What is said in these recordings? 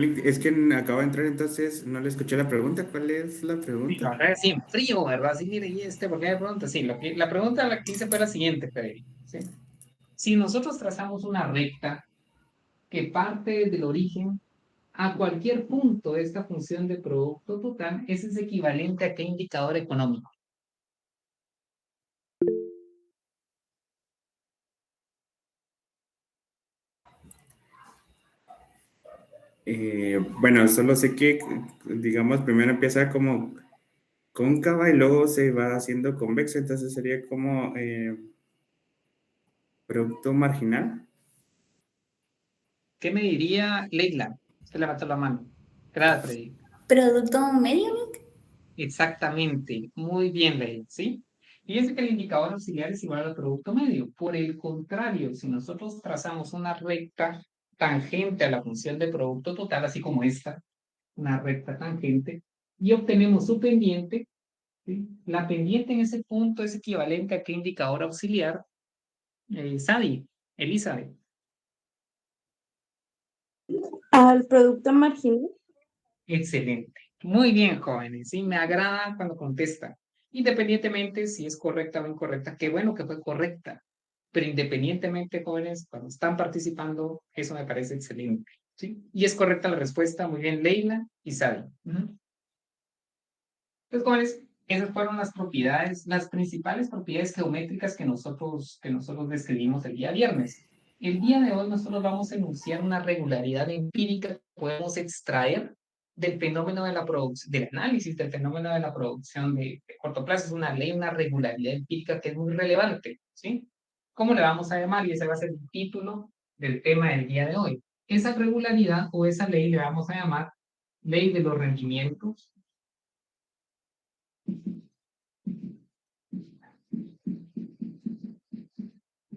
Es que acabo de entrar, entonces no le escuché la pregunta. ¿Cuál es la Sí, pregunta? ahora sí, en frío, ¿verdad? Sí, mire, ¿y este? ¿Por qué me pregunta? Sí, la pregunta la que hice fue la siguiente, Federico. ¿Sí? Si nosotros trazamos una recta que parte del origen a cualquier punto de esta función de producto total, ese es equivalente a qué indicador económico. Bueno, solo sé que, digamos, primero empieza como cóncava y luego se va haciendo convexa, entonces sería como producto marginal. ¿Qué me diría Leila? Se levantó la mano. Gracias, Freddy. ¿Producto medio? Exactamente. Muy bien, Leila, ¿sí? Fíjense que el indicador auxiliar es igual al producto medio. Por el contrario, si nosotros trazamos una recta tangente a la función de producto total, así como esta, una recta tangente, y obtenemos su pendiente, ¿sí? La pendiente en ese punto es equivalente a qué indicador auxiliar, Sadi, Elizabeth. Al producto marginal. Excelente. Muy bien, jóvenes. Sí, me agrada cuando contestan. Independientemente si es correcta o incorrecta, qué bueno que fue correcta. Pero independientemente, jóvenes, cuando están participando, eso me parece excelente. ¿Sí? Y es correcta la respuesta. Muy bien, Leila y Sadi. Entonces, jóvenes, esas fueron las propiedades, las principales propiedades geométricas que nosotros describimos el día viernes. El día de hoy nosotros vamos a enunciar una regularidad empírica que podemos extraer del fenómeno de la producción, del análisis del fenómeno de la producción de corto plazo. Es una ley, una regularidad empírica que es muy relevante, ¿sí? ¿Cómo le vamos a llamar? Y ese va a ser el título del tema del día de hoy. Esa regularidad o esa ley le vamos a llamar ley de los rendimientos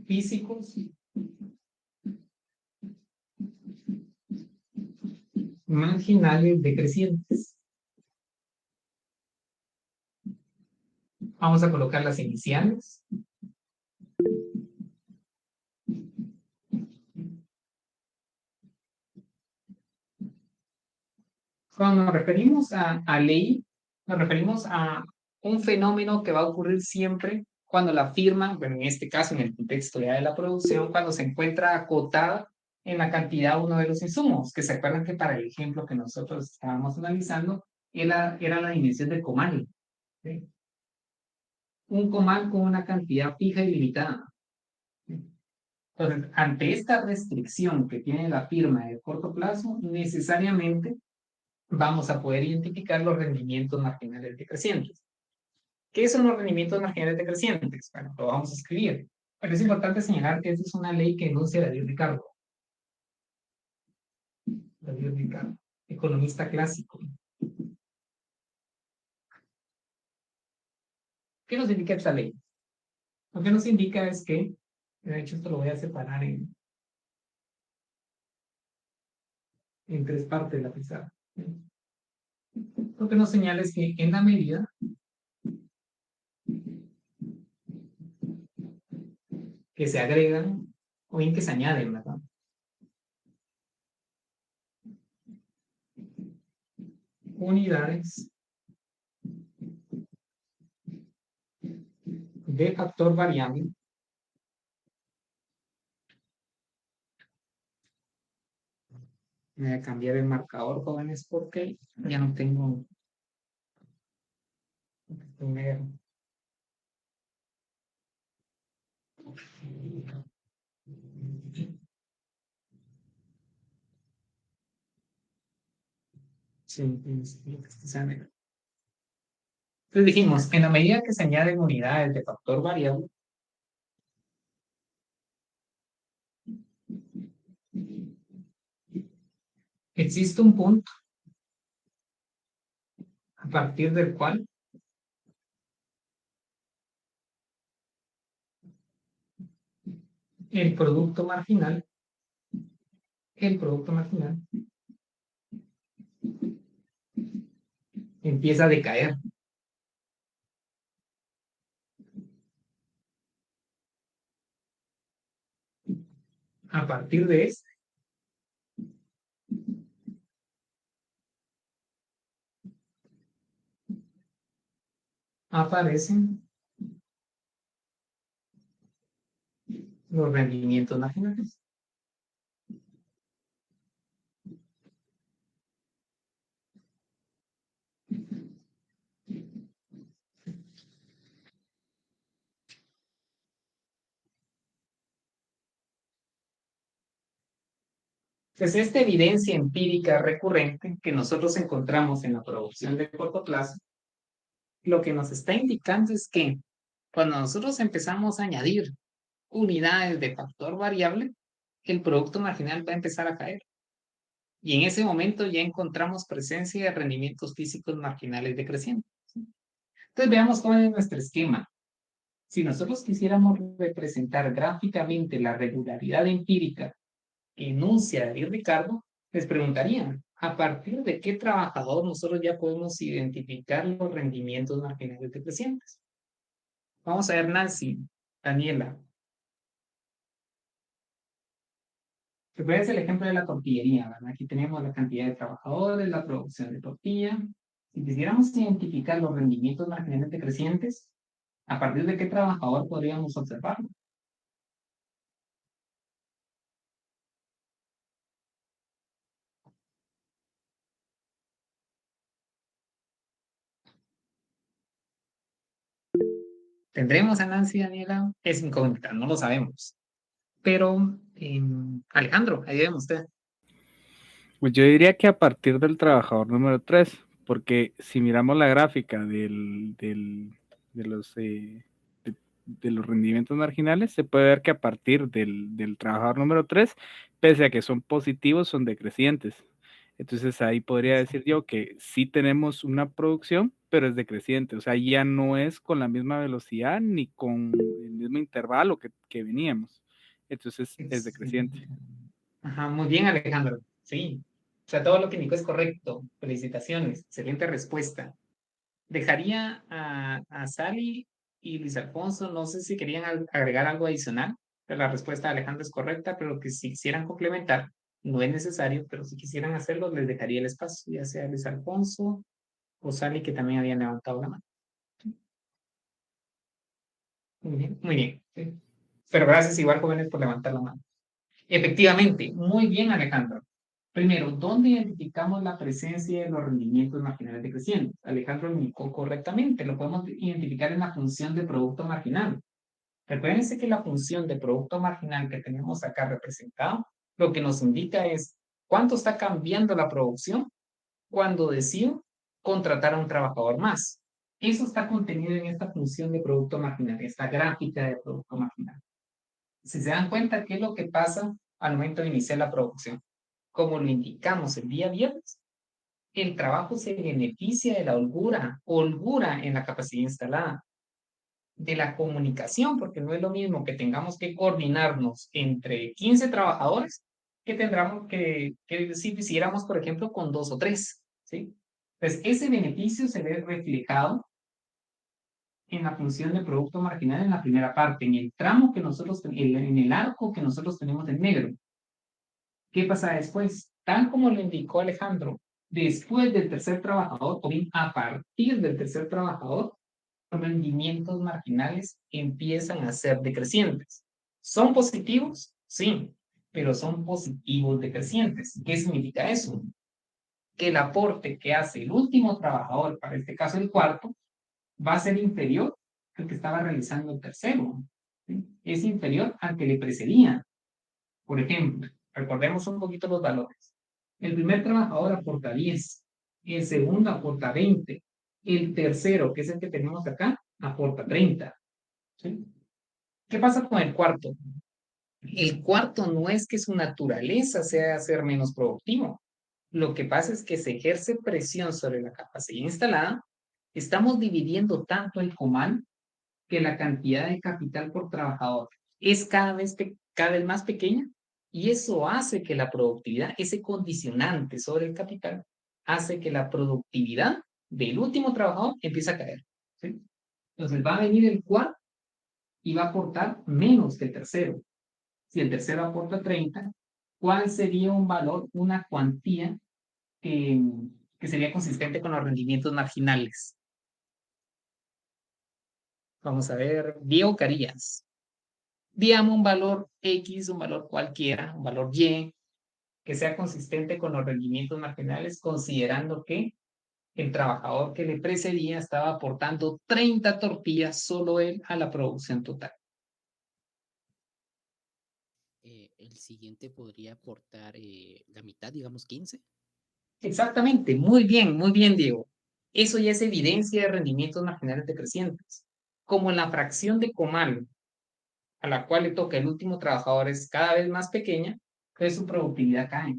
físicos marginales decrecientes. Vamos a colocar las iniciales. Cuando nos referimos a ley, nos referimos a un fenómeno que va a ocurrir siempre cuando la firma, bueno, en este caso, en el contexto ya de la producción, cuando se encuentra acotada en la cantidad uno de los insumos, que se acuerdan que para el ejemplo que nosotros estábamos analizando, era la dimensión del comal. ¿Sí? Un comal con una cantidad fija y limitada. Entonces, ante esta restricción que tiene la firma de corto plazo, necesariamente vamos a poder identificar los rendimientos marginales decrecientes. ¿Qué son los rendimientos marginales decrecientes? Bueno, lo vamos a escribir. Pero es importante señalar que esta es una ley que enuncia David Ricardo. David Ricardo, economista clásico. ¿Qué nos indica esta ley? Lo que nos indica es que, de hecho esto lo voy a separar en tres partes de la pizarra. Lo que nos señala es que en la medida que se agregan o bien que se añaden, ¿verdad? Unidades de factor variable. Voy a cambiar el marcador, jóvenes, porque ya no tengo primero. Sí, entonces dijimos, en la medida que se añaden unidades de factor variable, existe un punto a partir del cual el producto marginal, el producto marginal empieza a decaer. A partir de este, aparecen los rendimientos marginales. Pues esta evidencia empírica recurrente que nosotros encontramos en la producción de corto plazo, lo que nos está indicando es que cuando nosotros empezamos a añadir unidades de factor variable, el producto marginal va a empezar a caer. Y en ese momento ya encontramos presencia de rendimientos físicos marginales decrecientes. Entonces veamos cómo es nuestro esquema. Si nosotros quisiéramos representar gráficamente la regularidad empírica que enuncia David Ricardo, les preguntarían, ¿a partir de qué trabajador nosotros ya podemos identificar los rendimientos marginales decrecientes? Vamos a ver Nancy, Daniela. Recuerden el ejemplo de la tortillería, ¿verdad? Aquí tenemos la cantidad de trabajadores, la producción de tortilla. Si quisiéramos identificar los rendimientos marginales decrecientes, ¿a partir de qué trabajador podríamos observarlo? ¿Tendremos a Nancy, Daniela? Es incógnita, no lo sabemos. Pero, Alejandro, ayúdeme usted. Pues yo diría que a partir del trabajador número 3, porque si miramos la gráfica de los rendimientos marginales, se puede ver que a partir del trabajador número 3, pese a que son positivos, son decrecientes. Entonces ahí podría decir yo que sí tenemos una producción, pero es decreciente. O sea, ya no es con la misma velocidad ni con el mismo intervalo que veníamos. Entonces es decreciente. Ajá, muy bien, Alejandro. Sí. O sea, todo lo que indicó es correcto. Felicitaciones. Excelente respuesta. Dejaría a Sally y Luis Alfonso, no sé si querían agregar algo adicional, pero la respuesta de Alejandro es correcta, pero que si quisieran complementar, no es necesario, pero si quisieran hacerlo, les dejaría el espacio, ya sea Luis Alfonso o Sally, que también habían levantado la mano. Muy bien, muy bien. Sí. Pero gracias igual, jóvenes, por levantar la mano. Efectivamente, muy bien, Alejandro. Primero, ¿dónde identificamos la presencia de los rendimientos marginales decrecientes? Alejandro lo indicó correctamente, lo podemos identificar en la función de producto marginal. Recuérdense que la función de producto marginal que tenemos acá representado, lo que nos indica es cuánto está cambiando la producción cuando decido contratar a un trabajador más. Eso está contenido en esta función de producto marginal, esta gráfica de producto marginal. Si se dan cuenta, ¿qué es lo que pasa al momento de iniciar la producción? Como lo indicamos el día viernes, el trabajo se beneficia de la holgura en la capacidad instalada, de la comunicación, porque no es lo mismo que tengamos que coordinarnos entre 15 trabajadores que tendremos que si hiciéramos, por ejemplo, con 2 o 3, ¿sí? Pues ese beneficio se ve reflejado en la función de producto marginal en la primera parte, en el tramo que nosotros, en el arco que nosotros tenemos en negro. ¿Qué pasa después? Tal como lo indicó Alejandro, después del tercer trabajador, o bien a partir del tercer trabajador, los rendimientos marginales empiezan a ser decrecientes. ¿Son positivos? Sí, pero son positivos decrecientes. ¿Qué significa eso? Que el aporte que hace el último trabajador, para este caso el cuarto, va a ser inferior al que estaba realizando el tercero. ¿Sí? Es inferior al que le precedía. Por ejemplo, recordemos un poquito los valores. El primer trabajador aporta 10, el segundo aporta 20, el tercero, que es el que tenemos acá, aporta 30. ¿Sí? ¿Qué pasa con el cuarto? El cuarto no es que su naturaleza sea ser menos productivo. Lo que pasa es que se ejerce presión sobre la capacidad instalada. Estamos dividiendo tanto el comal que la cantidad de capital por trabajador es cada vez más pequeña y eso hace que la productividad, ese condicionante sobre el capital, hace que la productividad del último trabajador empiece a caer. ¿Sí? Entonces va a venir el cuarto y va a aportar menos que el tercero. Si el tercero aporta 30, ¿cuál sería un valor, una cuantía que sería consistente con los rendimientos marginales? Vamos a ver, Diego Carías. Digamos un valor X, un valor cualquiera, un valor Y, que sea consistente con los rendimientos marginales, considerando que el trabajador que le precedía estaba aportando 30 tortillas solo él a la producción total. El siguiente podría aportar la mitad, digamos 15. Exactamente, muy bien, Diego. Eso ya es evidencia de rendimientos marginales decrecientes. Como la fracción de comal a la cual le toca el último trabajador es cada vez más pequeña, pues su productividad cae.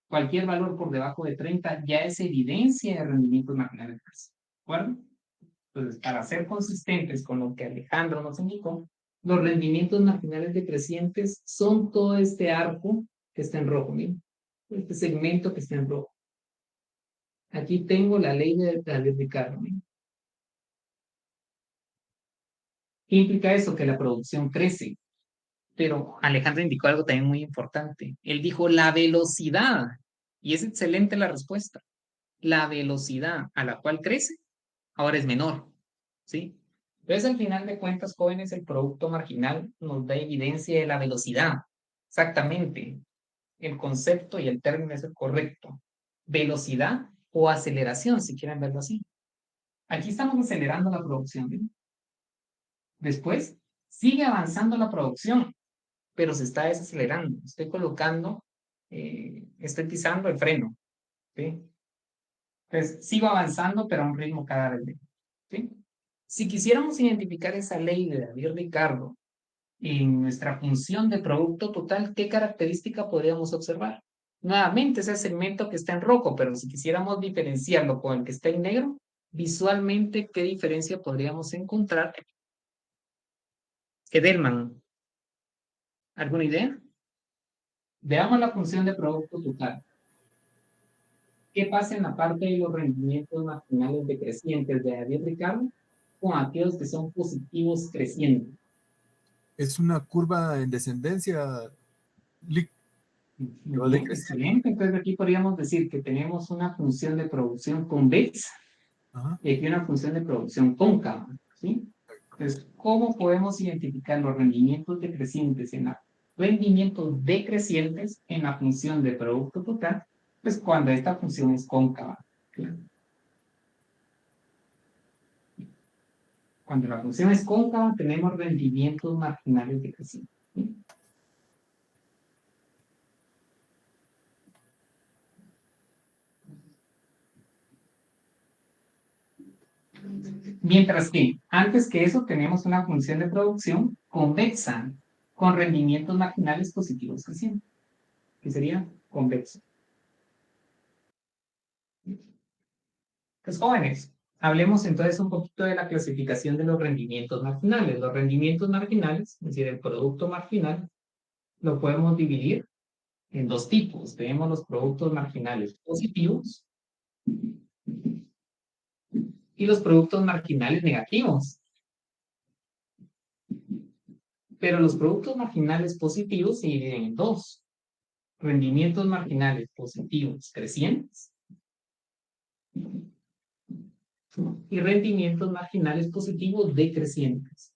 Cualquier valor por debajo de 30 ya es evidencia de rendimientos marginales decrecientes. ¿De acuerdo? Entonces, para ser consistentes con lo que Alejandro nos indicó, los rendimientos marginales decrecientes son todo este arco que está en rojo, miren, este segmento que está en rojo. Aquí tengo la ley de David Ricardo. ¿Qué implica eso? Que la producción crece. Pero Alejandro indicó algo también muy importante. Él dijo la velocidad, y es excelente la respuesta. La velocidad a la cual crece ahora es menor, ¿sí? Entonces, al final de cuentas, jóvenes, el producto marginal nos da evidencia de la velocidad. Exactamente. El concepto y el término es el correcto. Velocidad o aceleración, si quieren verlo así. Aquí estamos acelerando la producción, ¿sí? Después, sigue avanzando la producción, pero se está desacelerando. Estoy pisando el freno, ¿sí? Entonces, sigo avanzando, pero a un ritmo cada vez menor, ¿sí? Si quisiéramos identificar esa ley de David Ricardo en nuestra función de producto total, ¿qué característica podríamos observar? Nuevamente, ese segmento que está en rojo, pero si quisiéramos diferenciarlo con el que está en negro, visualmente, ¿qué diferencia podríamos encontrar? Edelman, ¿alguna idea? Veamos la función de producto total. ¿Qué pasa en la parte de los rendimientos marginales decrecientes de David Ricardo con aquellos que son positivos crecientes? Es una curva en descendencia. Muy bien, excelente. Entonces aquí podríamos decir que tenemos una función de producción convexa y aquí una función de producción cóncava, ¿sí? Entonces, ¿cómo podemos identificar los rendimientos decrecientes en la función de producto total? Pues cuando esta función es cóncava, ¿sí? Cuando la función es cóncava, tenemos rendimientos marginales decrecientes, ¿sí? Mientras que, antes que eso, tenemos una función de producción convexa, con rendimientos marginales positivos crecientes, que sería convexo. Pues jóvenes, hablemos entonces un poquito de la clasificación de los rendimientos marginales. Los rendimientos marginales, es decir, el producto marginal, lo podemos dividir en dos tipos. Tenemos los productos marginales positivos y los productos marginales negativos. Pero los productos marginales positivos se dividen en dos. Rendimientos marginales positivos crecientes y rendimientos marginales positivos decrecientes.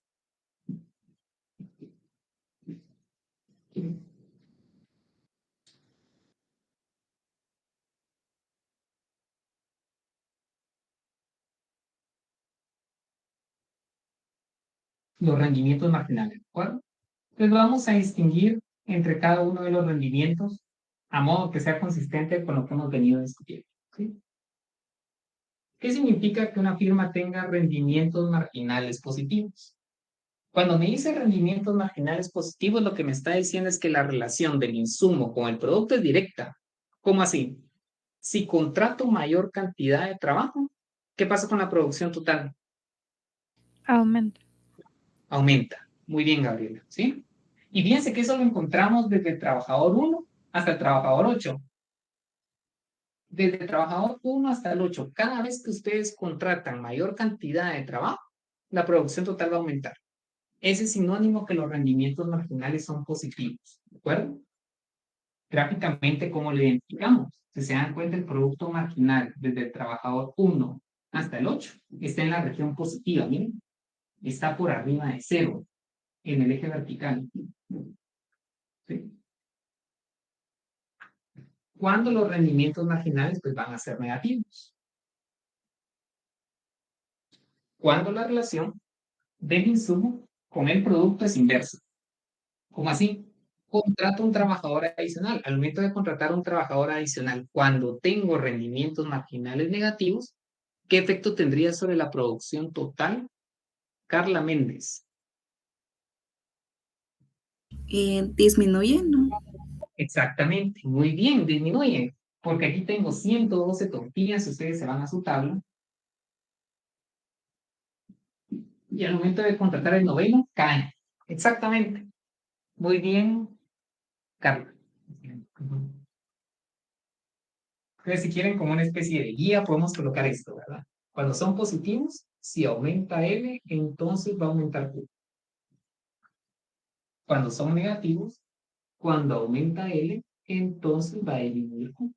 Los rendimientos marginales, ¿de acuerdo? Entonces vamos a distinguir entre cada uno de los rendimientos a modo que sea consistente con lo que hemos venido discutiendo, ¿sí? ¿Qué significa que una firma tenga rendimientos marginales positivos? Cuando me dice rendimientos marginales positivos, lo que me está diciendo es que la relación del insumo con el producto es directa. ¿Cómo así? Si contrato mayor cantidad de trabajo, ¿qué pasa con la producción total? Aumenta. Aumenta. Muy bien, Gabriela, ¿sí? Y fíjense que eso lo encontramos desde el trabajador 1 hasta el trabajador 8. Desde el trabajador 1 hasta el 8, cada vez que ustedes contratan mayor cantidad de trabajo, la producción total va a aumentar. Ese es sinónimo que los rendimientos marginales son positivos, ¿de acuerdo? Gráficamente, ¿cómo lo identificamos? Si se dan cuenta, el producto marginal desde el trabajador 1 hasta el 8 está en la región positiva, miren. está por arriba de 0 en el eje vertical. ¿Sí? Cuando los rendimientos marginales pues, van a ser negativos. Cuando la relación del insumo con el producto es inversa. ¿Cómo así? Contrato un trabajador adicional. Al momento de contratar un trabajador adicional, cuando tengo rendimientos marginales negativos, ¿qué efecto tendría sobre la producción total? Carla Méndez. Disminuye, ¿no? Exactamente, muy bien, disminuye. Porque aquí tengo 112 tortillas, ustedes se van a su tabla. Y al momento de contratar el noveno, cae. Exactamente. Muy bien, Carla. Entonces, si quieren como una especie de guía, podemos colocar esto, ¿verdad? Cuando son positivos, si aumenta L, entonces va a aumentar Q. Cuando son negativos, cuando aumenta L, entonces va a disminuir Q.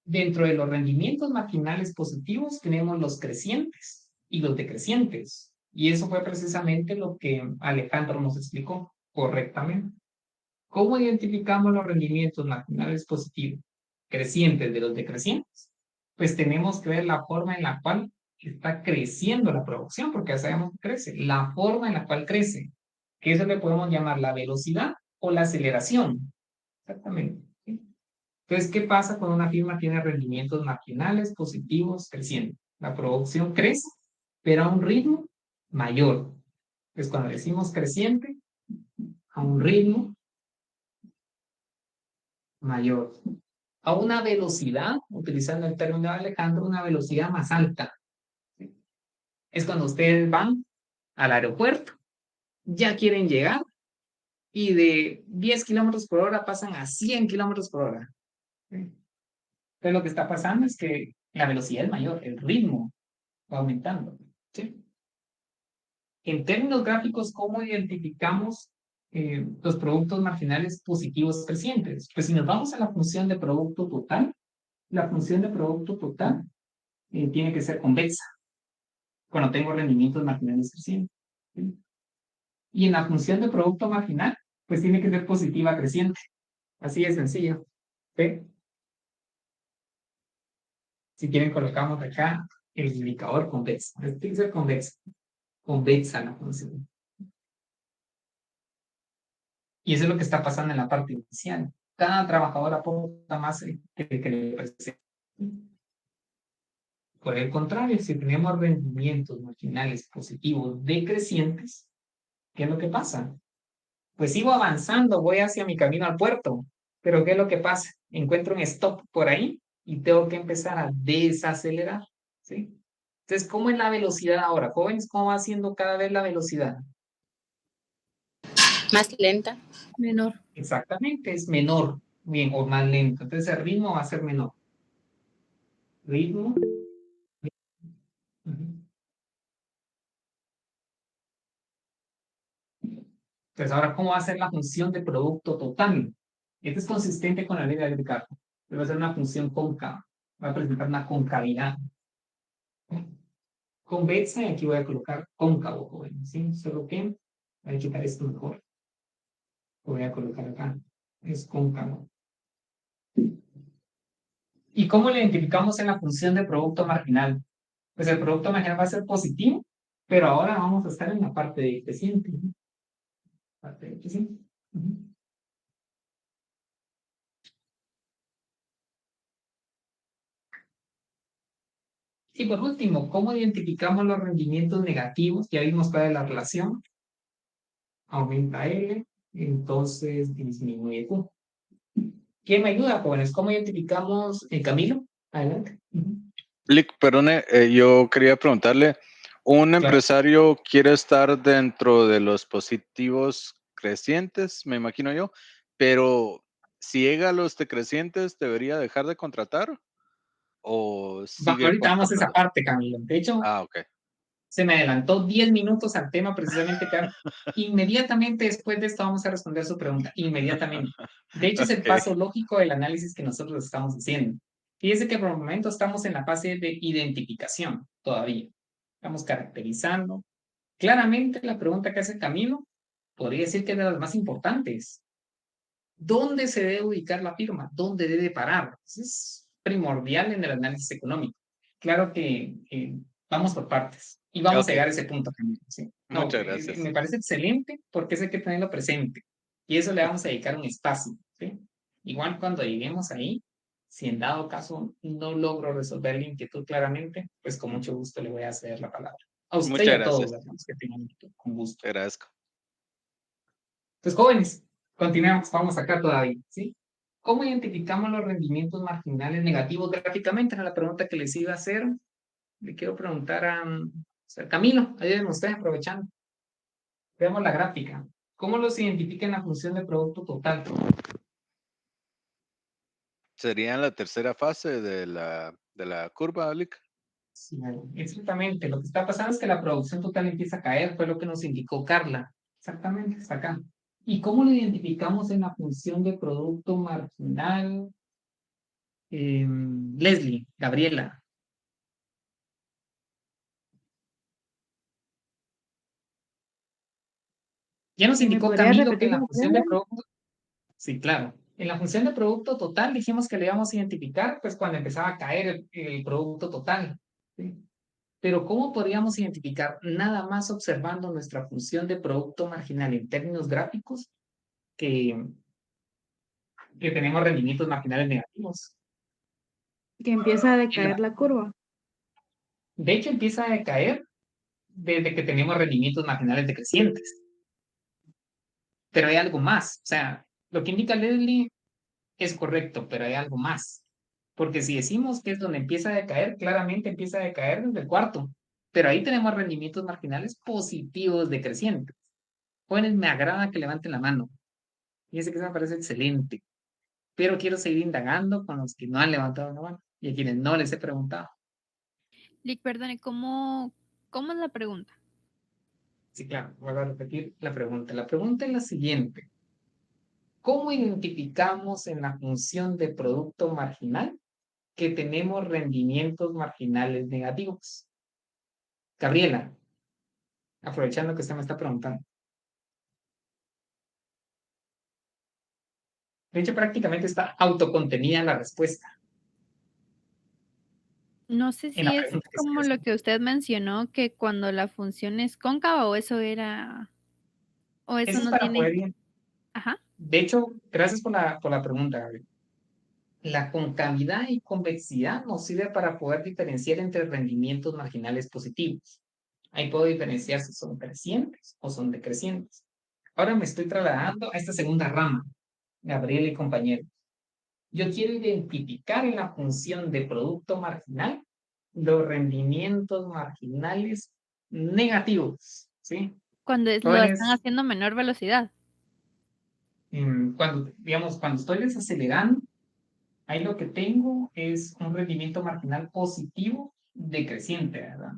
Dentro de los rendimientos marginales positivos tenemos los crecientes y los decrecientes. Y eso fue precisamente lo que Alejandro nos explicó correctamente. ¿Cómo identificamos los rendimientos marginales positivos crecientes de los decrecientes? Pues tenemos que ver la forma en la cual está creciendo la producción, porque ya sabemos que crece. La forma en la cual crece, que eso le podemos llamar la velocidad o la aceleración. Exactamente. ¿Sí? Entonces, ¿qué pasa cuando una firma tiene rendimientos marginales positivos creciendo? La producción crece, pero a un ritmo mayor. Entonces, cuando decimos creciente, a un ritmo mayor. A una velocidad, utilizando el término de Alejandro, una velocidad más alta. Es cuando ustedes van al aeropuerto, ya quieren llegar y de 10 kilómetros por hora pasan a 100 kilómetros por hora. Entonces lo que está pasando es que la velocidad es mayor, el ritmo va aumentando. ¿Sí? En términos gráficos, ¿cómo identificamos los productos marginales positivos crecientes? Pues si nos vamos a la función de producto total, la función de producto total tiene que ser convexa cuando tengo rendimientos marginales crecientes. ¿Sí? Y en la función de producto marginal, pues tiene que ser positiva creciente. Así de sencillo. ¿Sí? Si quieren, colocamos acá el indicador convexa. Tiene que ser convexa. Convexa la función. Y eso es lo que está pasando en la parte inicial. Cada trabajador aporta más que le presenta. Por el contrario, si tenemos rendimientos marginales positivos decrecientes, ¿qué es lo que pasa? Pues sigo avanzando, voy hacia mi camino al puerto, pero ¿qué es lo que pasa? Encuentro un stop por ahí y tengo que empezar a desacelerar, ¿sí? Entonces, ¿cómo es la velocidad ahora? Jóvenes, ¿cómo va siendo cada vez la velocidad? Más lenta. Menor. Exactamente, es menor, bien, o más lento. Entonces, el ritmo va a ser menor. Ritmo. Entonces, ahora, ¿cómo va a ser la función de producto total? Esto es consistente con la ley de Ricardo. Va a ser una función cóncava. Va a presentar una concavidad. Convexa, y aquí voy a colocar cóncavo, joven, ¿sí? Solo que voy a quitar esto mejor. Lo voy a colocar acá. Es cóncavo. ¿Y cómo lo identificamos en la función de producto marginal? Pues el producto marginal va a ser positivo, pero ahora vamos a estar en la parte decreciente. Parte decreciente. Y por último, ¿cómo identificamos los rendimientos negativos? Ya vimos cuál es la relación. Aumenta L, entonces disminuye Q. ¿Quién me ayuda, jóvenes? ¿Cómo identificamos, Camilo? Adelante. Lick, perdone, yo quería preguntarle, ¿un Claro. empresario quiere estar dentro de los positivos crecientes, me imagino yo, pero si llega a los decrecientes, ¿debería dejar de contratar o sigue Ahorita vamos a esa contratando? parte, Camilo. De hecho, Ah, ok. Se me adelantó 10 minutos al tema precisamente, Carlos. Inmediatamente después de esto vamos a responder su pregunta, inmediatamente. De hecho, es el Ok. paso lógico del análisis que nosotros estamos haciendo. Fíjese que por el momento estamos en la fase de identificación todavía. Estamos caracterizando. Claramente la pregunta que hace Camilo podría decir que es de las más importantes. ¿Dónde se debe ubicar la firma? ¿Dónde debe parar? Eso es primordial en el análisis económico. Claro que vamos por partes y vamos a Ok. llegar a ese punto también. ¿Sí? No, Muchas gracias. me parece excelente porque eso hay que tenerlo presente y eso le vamos a dedicar un espacio. ¿Sí? Igual cuando lleguemos ahí, si en dado caso no logro resolver la inquietud claramente, pues con mucho gusto le voy a ceder la palabra. A usted y Muchas a todos, gracias. los que tengan inquietud, con gusto. Te agradezco. Pues jóvenes, continuemos, vamos acá todavía, ¿sí? ¿Cómo identificamos los rendimientos marginales negativos gráficamente? Era la pregunta que les iba a hacer. Le quiero preguntar a Camilo, ayúdenme ustedes aprovechando. Veamos la gráfica. ¿Cómo los identifica en la función de producto total? Sería en la tercera fase de la curva, Lick. Sí, exactamente. Lo que está pasando es que la producción total empieza a caer, fue lo que nos indicó Carla. Exactamente, está acá. ¿Y cómo lo identificamos en la función de producto marginal? Leslie, Gabriela. Ya nos ¿Me indicó podría Camilo que repetir en la la función de pregunta? producto, sí, claro, en la función de producto total dijimos que le íbamos a identificar pues cuando empezaba a caer el producto total. ¿Sí? Pero ¿cómo podríamos identificar nada más observando nuestra función de producto marginal en términos gráficos que tenemos rendimientos marginales negativos? Que empieza a decaer la curva. De hecho, empieza a decaer desde que tenemos rendimientos marginales decrecientes. Pero hay algo más. O sea, lo que indica Leslie es correcto, pero hay algo más. Porque si decimos que es donde empieza a decaer, claramente empieza a decaer desde el cuarto. Pero ahí tenemos rendimientos marginales positivos decrecientes. Jóvenes, me agrada que levanten la mano. Fíjense que eso me parece excelente. Pero quiero seguir indagando con los que no han levantado la mano y a quienes no les he preguntado. Lick, perdone, ¿cómo es la pregunta? Sí, claro, voy a repetir la pregunta. La pregunta es la siguiente. ¿Cómo identificamos en la función de producto marginal que tenemos rendimientos marginales negativos? Gabriela, aprovechando que usted me está preguntando. De hecho, prácticamente está autocontenida la respuesta No sé en la si es pregunta que se como hace. lo que usted mencionó, que cuando la función es cóncava o eso era, o eso Eso es no para poder tiene, ir. ajá. De hecho, gracias por la pregunta, Gabriela. La concavidad y convexidad nos sirve para poder diferenciar entre rendimientos marginales positivos. Ahí puedo diferenciar si son crecientes o son decrecientes. Ahora me estoy trasladando a esta segunda rama, Gabriela y compañeros. Yo quiero identificar en la función de producto marginal los rendimientos marginales negativos, ¿sí? Cuando lo están Jóvenes, haciendo a menor velocidad. cuando estoy desacelerando, ahí lo que tengo es un rendimiento marginal positivo decreciente, ¿verdad?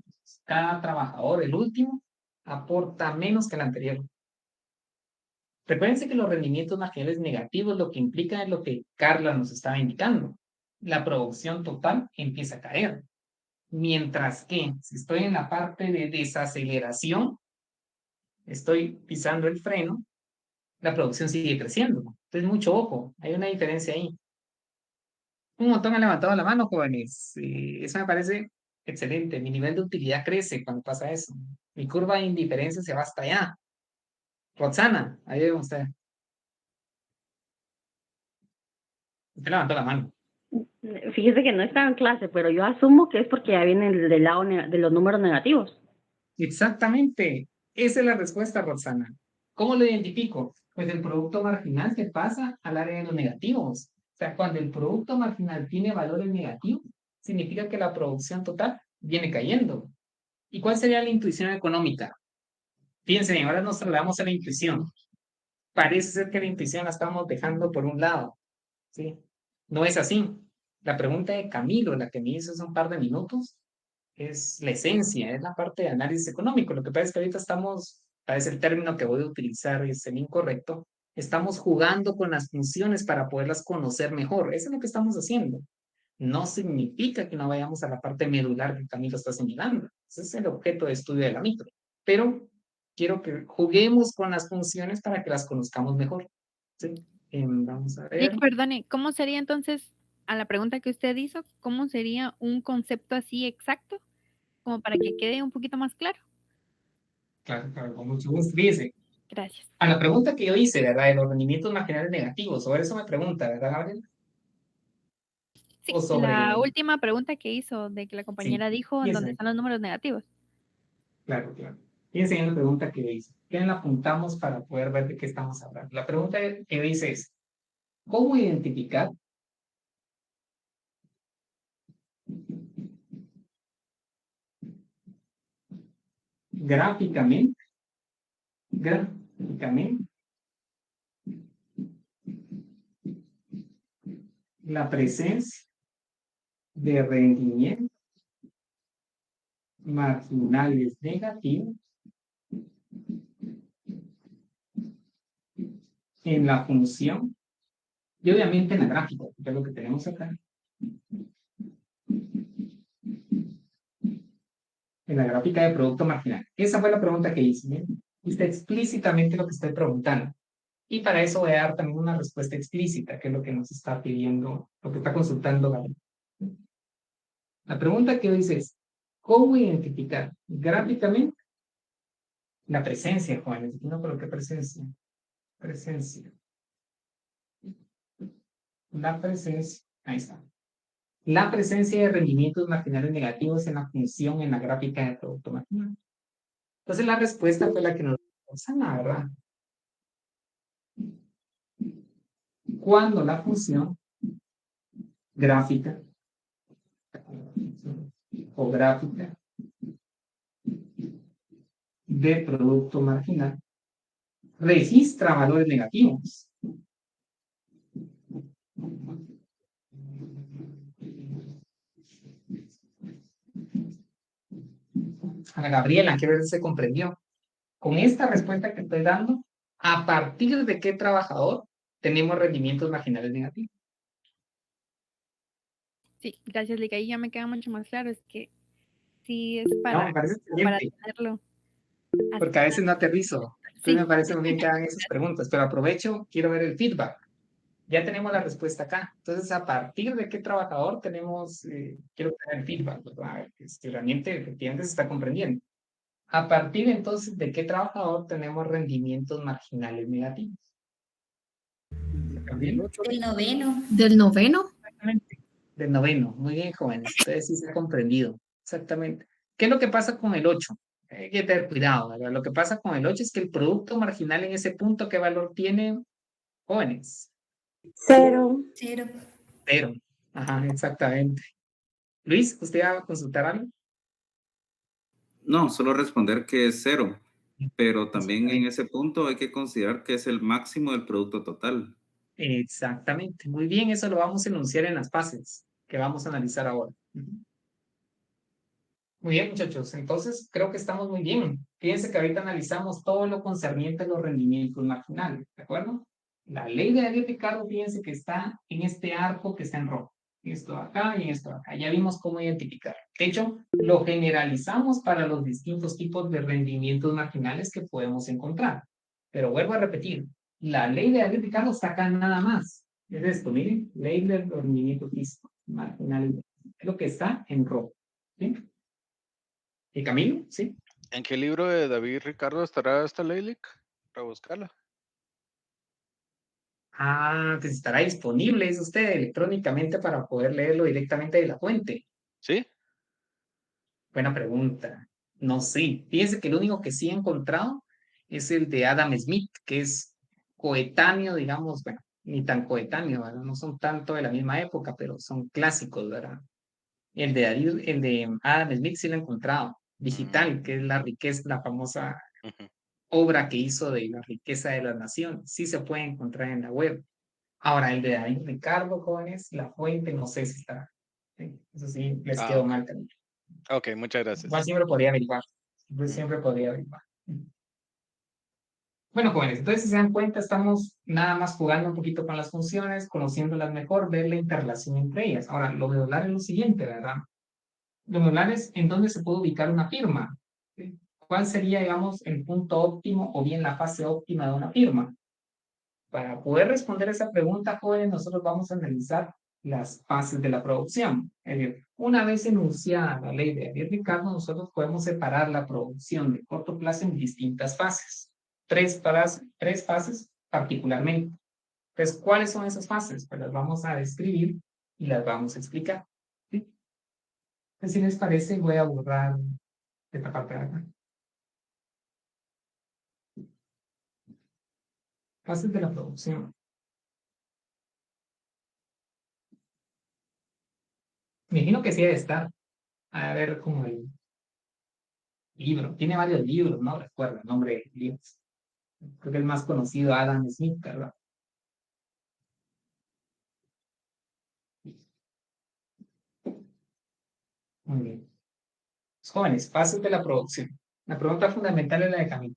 Cada trabajador, el último, aporta menos que el anterior. Recuérdense que los rendimientos marginales negativos lo que implica es lo que Carla nos estaba indicando. La producción total empieza a caer. Mientras que si estoy en la parte de desaceleración, estoy pisando el freno, la producción sigue creciendo. Entonces, mucho ojo, hay una diferencia ahí. Un montón han levantado la mano, jóvenes. Eso me parece excelente. Mi nivel de utilidad crece cuando pasa eso. Mi curva de indiferencia se va hasta allá. Roxana, ahí ve usted. Usted levantó la mano. Fíjese que no estaba en clase, pero yo asumo que es porque ya viene del lado de los números negativos. Exactamente. Esa es la respuesta, Roxana. ¿Cómo lo identifico? Pues el producto marginal se pasa al área de los negativos. O sea, cuando el producto marginal tiene valores negativos, significa que la producción total viene cayendo. ¿Y cuál sería la intuición económica? Fíjense bien, ahora nos trasladamos a la intuición. Parece ser que la intuición la estamos dejando por un lado, ¿sí? No es así. La pregunta de Camilo, la que me hizo hace un par de minutos, es la esencia, es la parte de análisis económico. Lo que pasa es que ahorita estamos, tal vez el término que voy a utilizar es el incorrecto, estamos jugando con las funciones para poderlas conocer mejor. Eso es lo que estamos haciendo. No significa que no vayamos a la parte medular que Camilo está señalando. Ese es el objeto de estudio de la micro. Pero quiero que juguemos con las funciones para que las conozcamos mejor. ¿Sí? Vamos a ver. Perdone, ¿cómo sería entonces, a la pregunta que usted hizo, cómo sería un concepto así exacto? Como para que quede un poquito más claro. Claro, claro, con mucho gusto. Fíjese, Gracias. a la pregunta que yo hice, ¿verdad? De los rendimientos marginales negativos, sobre eso me pregunta, ¿verdad, Gabriel? Sí, O sobre... la última pregunta que hizo de que la compañera Sí, dijo en fíjese. dónde están los números negativos. Claro, claro. Fíjense en la pregunta que dice. ¿Qué la apuntamos para poder ver de qué estamos hablando? La pregunta que dice es, ¿cómo identificar gráficamente la presencia de rendimientos marginales negativos en la función y obviamente en la gráfica, que es lo que tenemos acá? En la gráfica de producto marginal. Esa fue la pregunta que hice. ¿Bien? Está explícitamente lo que estoy preguntando. Y para eso voy a dar también una respuesta explícita, que es lo que nos está pidiendo, lo que está consultando Gabriel. La pregunta que dice es, ¿cómo identificar gráficamente la presencia, jóvenes? No coloqué presencia. Presencia. La presencia. Ahí está. La presencia de rendimientos marginales negativos en la función en la gráfica de producto marginal. Entonces la respuesta fue la que nos dio la verdad. Cuando la función gráfica o gráfica de producto marginal registra valores negativos. Ana Gabriela, quiero ver si se comprendió. Con esta respuesta que estoy dando, ¿a partir de qué trabajador tenemos rendimientos marginales negativos? Sí, gracias, Lica. Ahí ya me queda mucho más claro. Es que sí es No, para, me parece para excelente, tenerlo. porque a veces no aterrizo. Entonces me Sí, parece muy bien que hagan esas preguntas, pero aprovecho, quiero ver el feedback. Ya tenemos la respuesta acá. Entonces, ¿a partir de qué trabajador tenemos, quiero tener el feedback, ¿verdad? A ver, que realmente efectivamente se está comprendiendo. ¿A partir entonces de qué trabajador tenemos rendimientos marginales negativos? ¿También? El noveno. ¿Del noveno? Exactamente. Del noveno. Muy bien, jóvenes. Entonces sí se ha comprendido. Exactamente. ¿Qué es lo que pasa con el 8? Hay que tener cuidado, ¿verdad? Lo que pasa con el 8 es que el producto marginal en ese punto, ¿qué valor tiene, jóvenes? 0. 0. 0. Ajá, exactamente. Luis, ¿usted va a consultar algo? No, solo responder que es 0, pero también en ese punto hay que considerar que es el máximo del producto total. Exactamente. Muy bien, eso lo vamos a enunciar en las fases que vamos a analizar ahora. Muy bien, muchachos. Entonces, creo que estamos muy bien. Fíjense que ahorita analizamos todo lo concerniente a los rendimientos marginales, ¿de acuerdo? La ley de David-Ricardo, fíjense que está en este arco que está en rojo. Esto acá y esto acá. Ya vimos cómo identificar. De hecho, lo generalizamos para los distintos tipos de rendimientos marginales que podemos encontrar. Pero vuelvo a repetir, la ley de David-Ricardo está acá nada más. Es esto, miren, ley de rendimientos marginales. Es lo que está en rojo. ¿Sí? ¿Y Camilo? ¿Sí? ¿En qué libro de David Ricardo estará esta ley, para buscarla? Ah, pues estará disponible, es usted, electrónicamente para poder leerlo directamente de la fuente. ¿Sí? Buena pregunta. No sé. Fíjense que el único que sí he encontrado es el de Adam Smith, que es coetáneo, digamos, bueno, ni tan coetáneo, ¿verdad? No son tanto de la misma época, pero son clásicos, ¿verdad? El de Adam Smith sí lo he encontrado. Digital, que es la riqueza, la famosa obra que hizo de la riqueza de las naciones. Sí se puede encontrar en la web. Ahora, el de David Ricardo, jóvenes, la fuente, no sé si está. Sí, eso sí, les quedó Ok. mal también. Ok, muchas gracias. Igual siempre podría averiguar. Siempre podría averiguar. Bueno, jóvenes, entonces si se dan cuenta, estamos nada más jugando un poquito con las funciones, conociéndolas mejor, ver la interrelación entre ellas. Ahora, lo medular es lo siguiente, ¿verdad? Lo medular es en dónde se puede ubicar una firma. ¿Sí? ¿Cuál sería, digamos, el punto óptimo o bien la fase óptima de una firma? Para poder responder esa pregunta, jóvenes, nosotros vamos a analizar las fases de la producción. Es decir, una vez enunciada la ley de Aguirre-Ricardo, nosotros podemos separar la producción de corto plazo en distintas fases. Tres fases particularmente. Entonces, ¿cuáles son esas fases? Pues las vamos a describir y las vamos a explicar. ¿Sí? Entonces, si les parece, voy a borrar esta parte de acá. Fases de la producción. Me imagino que sí debe estar. A ver, como el libro. Tiene varios libros, no recuerdo el nombre de libros. Creo que el más conocido, Adam Smith, ¿verdad? Muy bien. Los jóvenes, fases de la producción. La pregunta fundamental es la de Camilo.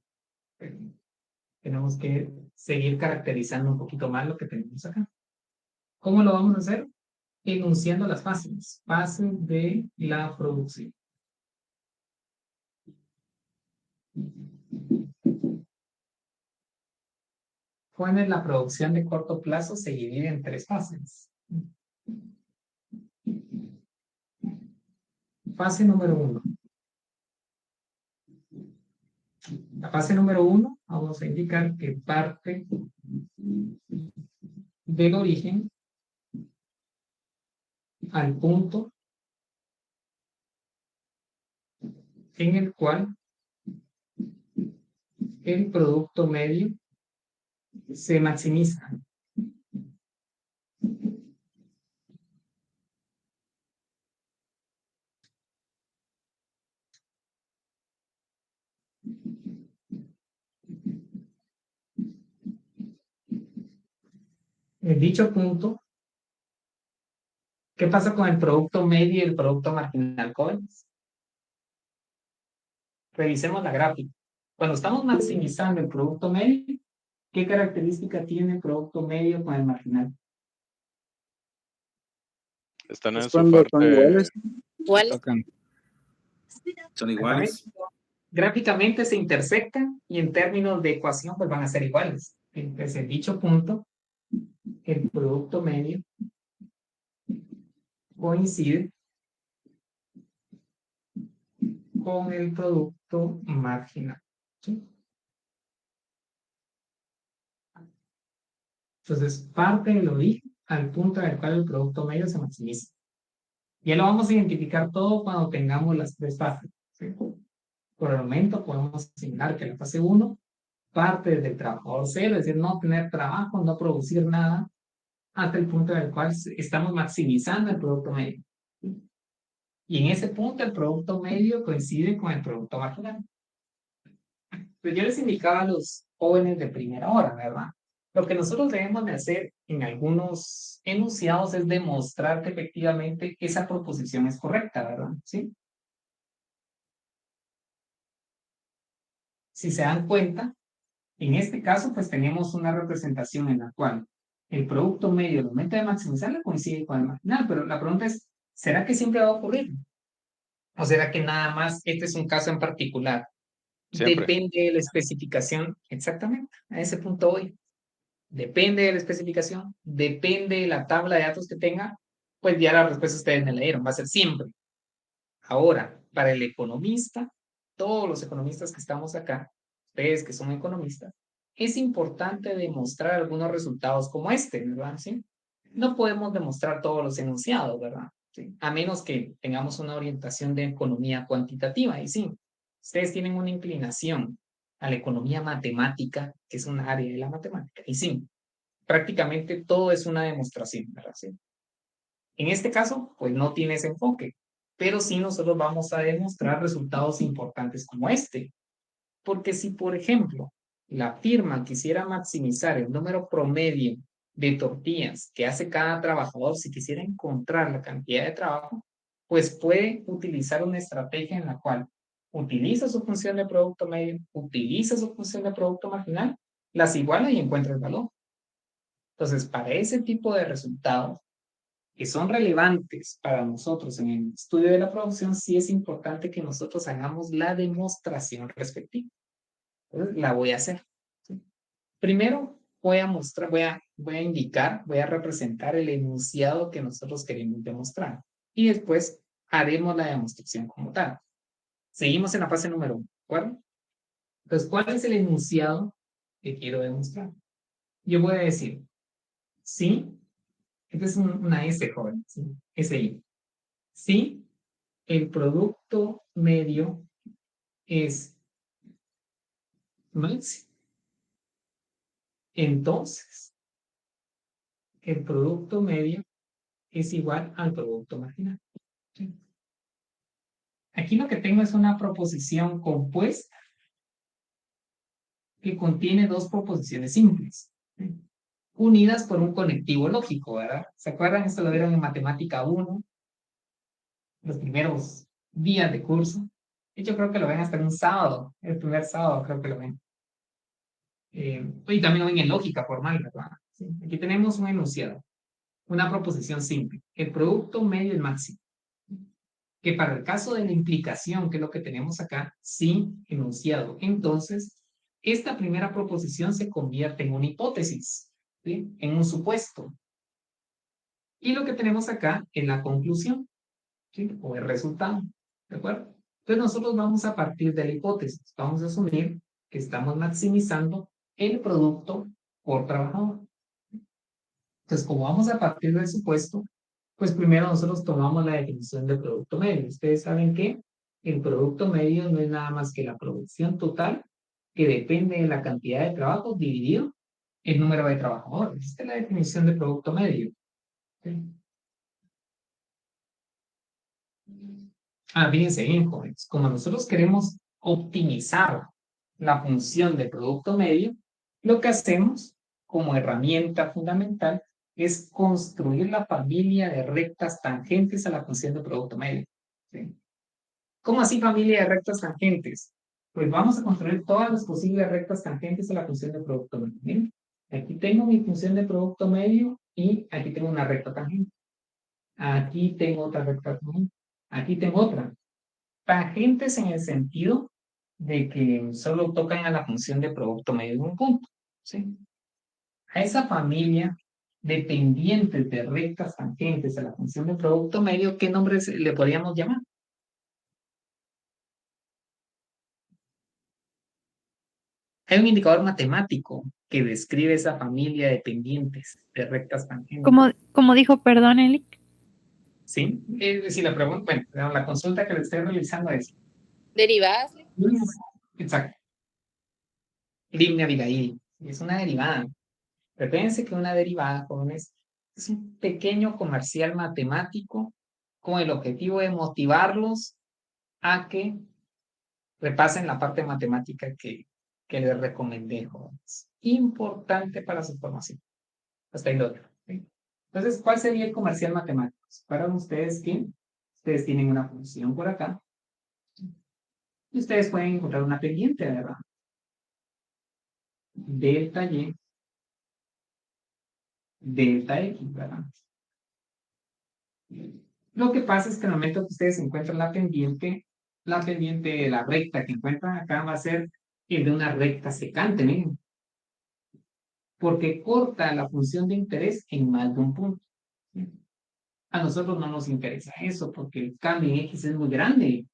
Tenemos que seguir caracterizando un poquito más lo que tenemos acá. ¿Cómo lo vamos a hacer? Enunciando las fases. Fases de la producción. Jóvenes, la producción de corto plazo se divide en tres fases. Fase número 1. La fase número 1, vamos a indicar que parte del origen al punto en el cual el producto medio se maximiza. En dicho punto, ¿qué pasa con el producto medio y el producto marginal, jóvenes? Revisemos la gráfica. Cuando estamos maximizando el producto medio, ¿qué característica tiene el producto medio con el marginal? Están en Es su cuando son parte. iguales. ¿Cuál? Tocan. Son iguales. Gráficamente se intersectan y en términos de ecuación pues van a ser iguales. Entonces, en dicho punto, el producto medio coincide con el producto marginal. ¿Sí? Entonces, parte del origen al punto en el cual el producto medio se maximiza. Ya lo vamos a identificar todo cuando tengamos las tres fases. ¿Sí? Por el momento podemos asignar que la fase 1 parte desde el trabajador cero, es decir, no tener trabajo, no producir nada, hasta el punto en el cual estamos maximizando el producto medio. Y en ese punto el producto medio coincide con el producto marginal. Pues yo les indicaba a los jóvenes de primera hora, ¿verdad? Lo que nosotros debemos de hacer en algunos enunciados es demostrar que efectivamente esa proposición es correcta, ¿verdad? ¿Sí? Si se dan cuenta, en este caso, pues tenemos una representación en la cual el producto medio, el momento de maximizarla, coincide con el marginal, pero la pregunta es, ¿será que siempre va a ocurrir? ¿O será que nada más este es un caso en particular? Siempre. Depende de la especificación, exactamente, a ese punto hoy. Depende de la especificación, depende de la tabla de datos que tenga, pues ya la respuesta ustedes me la dieron, va a ser siempre. Ahora, para el economista, todos los economistas que estamos acá, ustedes que son economistas, es importante demostrar algunos resultados como este, ¿verdad? ¿Sí? No podemos demostrar todos los enunciados, ¿verdad? ¿Sí? A menos que tengamos una orientación de economía cuantitativa, y sí, ustedes tienen una inclinación a la economía matemática, que es un área de la matemática, y sí, prácticamente todo es una demostración, ¿verdad? ¿Sí? En este caso, pues no tiene ese enfoque, pero sí nosotros vamos a demostrar resultados importantes como este. Porque si, por ejemplo, la firma quisiera maximizar el número promedio de tortillas que hace cada trabajador, si quisiera encontrar la cantidad de trabajo, pues puede utilizar una estrategia en la cual utiliza su función de producto medio, utiliza su función de producto marginal, las iguala y encuentra el valor. Entonces, para ese tipo de resultados que son relevantes para nosotros en el estudio de la producción, sí es importante que nosotros hagamos la demostración respectiva. Entonces, la voy a hacer. ¿Sí? Primero, voy a indicar, voy a representar el enunciado que nosotros queremos demostrar. Y después haremos la demostración como tal. Seguimos en la fase número 1, ¿de acuerdo? Entonces, ¿cuál es el enunciado que quiero demostrar? Yo voy a decir, sí, esta es una S, joven, ¿sí? SI. Sí, el producto medio es máximo. Entonces, el producto medio es igual al producto marginal. ¿Sí? Aquí lo que tengo es una proposición compuesta que contiene dos proposiciones simples, ¿sí? Unidas por un conectivo lógico, ¿verdad? ¿Se acuerdan? Esto lo vieron en Matemática 1, los primeros días de curso. Y yo creo que lo ven hasta en un sábado, el primer sábado creo que lo ven. Y también lo ven en lógica formal, ¿verdad? ¿Sí? Aquí tenemos un enunciado, una proposición simple. El producto medio es máximo. Que para el caso de la implicación, que es lo que tenemos acá, sin enunciado. Entonces, esta primera proposición se convierte en una hipótesis, ¿sí? En un supuesto. Y lo que tenemos acá es la conclusión, ¿sí? O el resultado, ¿de acuerdo? Entonces nosotros vamos a partir de la hipótesis. Vamos a asumir que estamos maximizando el producto por trabajador. Entonces, como vamos a partir del supuesto, pues primero nosotros tomamos la definición de producto medio. Ustedes saben que el producto medio no es nada más que la producción total, que depende de la cantidad de trabajo dividido el número de trabajadores. Esta es la definición de producto medio. ¿Sí? Fíjense bien, jóvenes, como nosotros queremos optimizar la función de producto medio, lo que hacemos como herramienta fundamental es construir la familia de rectas tangentes a la función de producto medio. ¿Sí? ¿Cómo así familia de rectas tangentes? Pues vamos a construir todas las posibles rectas tangentes a la función de producto medio. ¿Bien? Aquí tengo mi función de producto medio y aquí tengo una recta tangente. Aquí tengo otra recta tangente. Aquí tengo otra. Tangentes en el sentido de que solo tocan a la función de producto medio en un punto. ¿Sí? A esa familia de pendientes de rectas tangentes a la función de producto medio, ¿qué nombre le podríamos llamar? Hay un indicador matemático que describe esa familia de pendientes de rectas tangentes. Como dijo, perdón, Elic. ¿Sí? Es decir, la pregunta, bueno, la consulta que le estoy realizando es... Derivadas. Exacto. Línea Abigail. Es una derivada. Recuérdense que una derivada, jóvenes, es un pequeño comercial matemático con el objetivo de motivarlos a que repasen la parte matemática que les recomendé, jóvenes. Importante para su formación. Hasta ahí lo dejo. ¿Sí? Entonces, ¿cuál sería el comercial matemático? Para ustedes que ustedes tienen una función por acá y ustedes pueden encontrar una pendiente, ¿verdad? Delta Y, delta X, ¿verdad? Lo que pasa es que en el momento que ustedes encuentran la pendiente de la recta que encuentran acá va a ser el de una recta secante, miren. Porque corta la función de interés en más de un punto. ¿Sí? A nosotros no nos interesa eso porque el cambio en X es muy grande.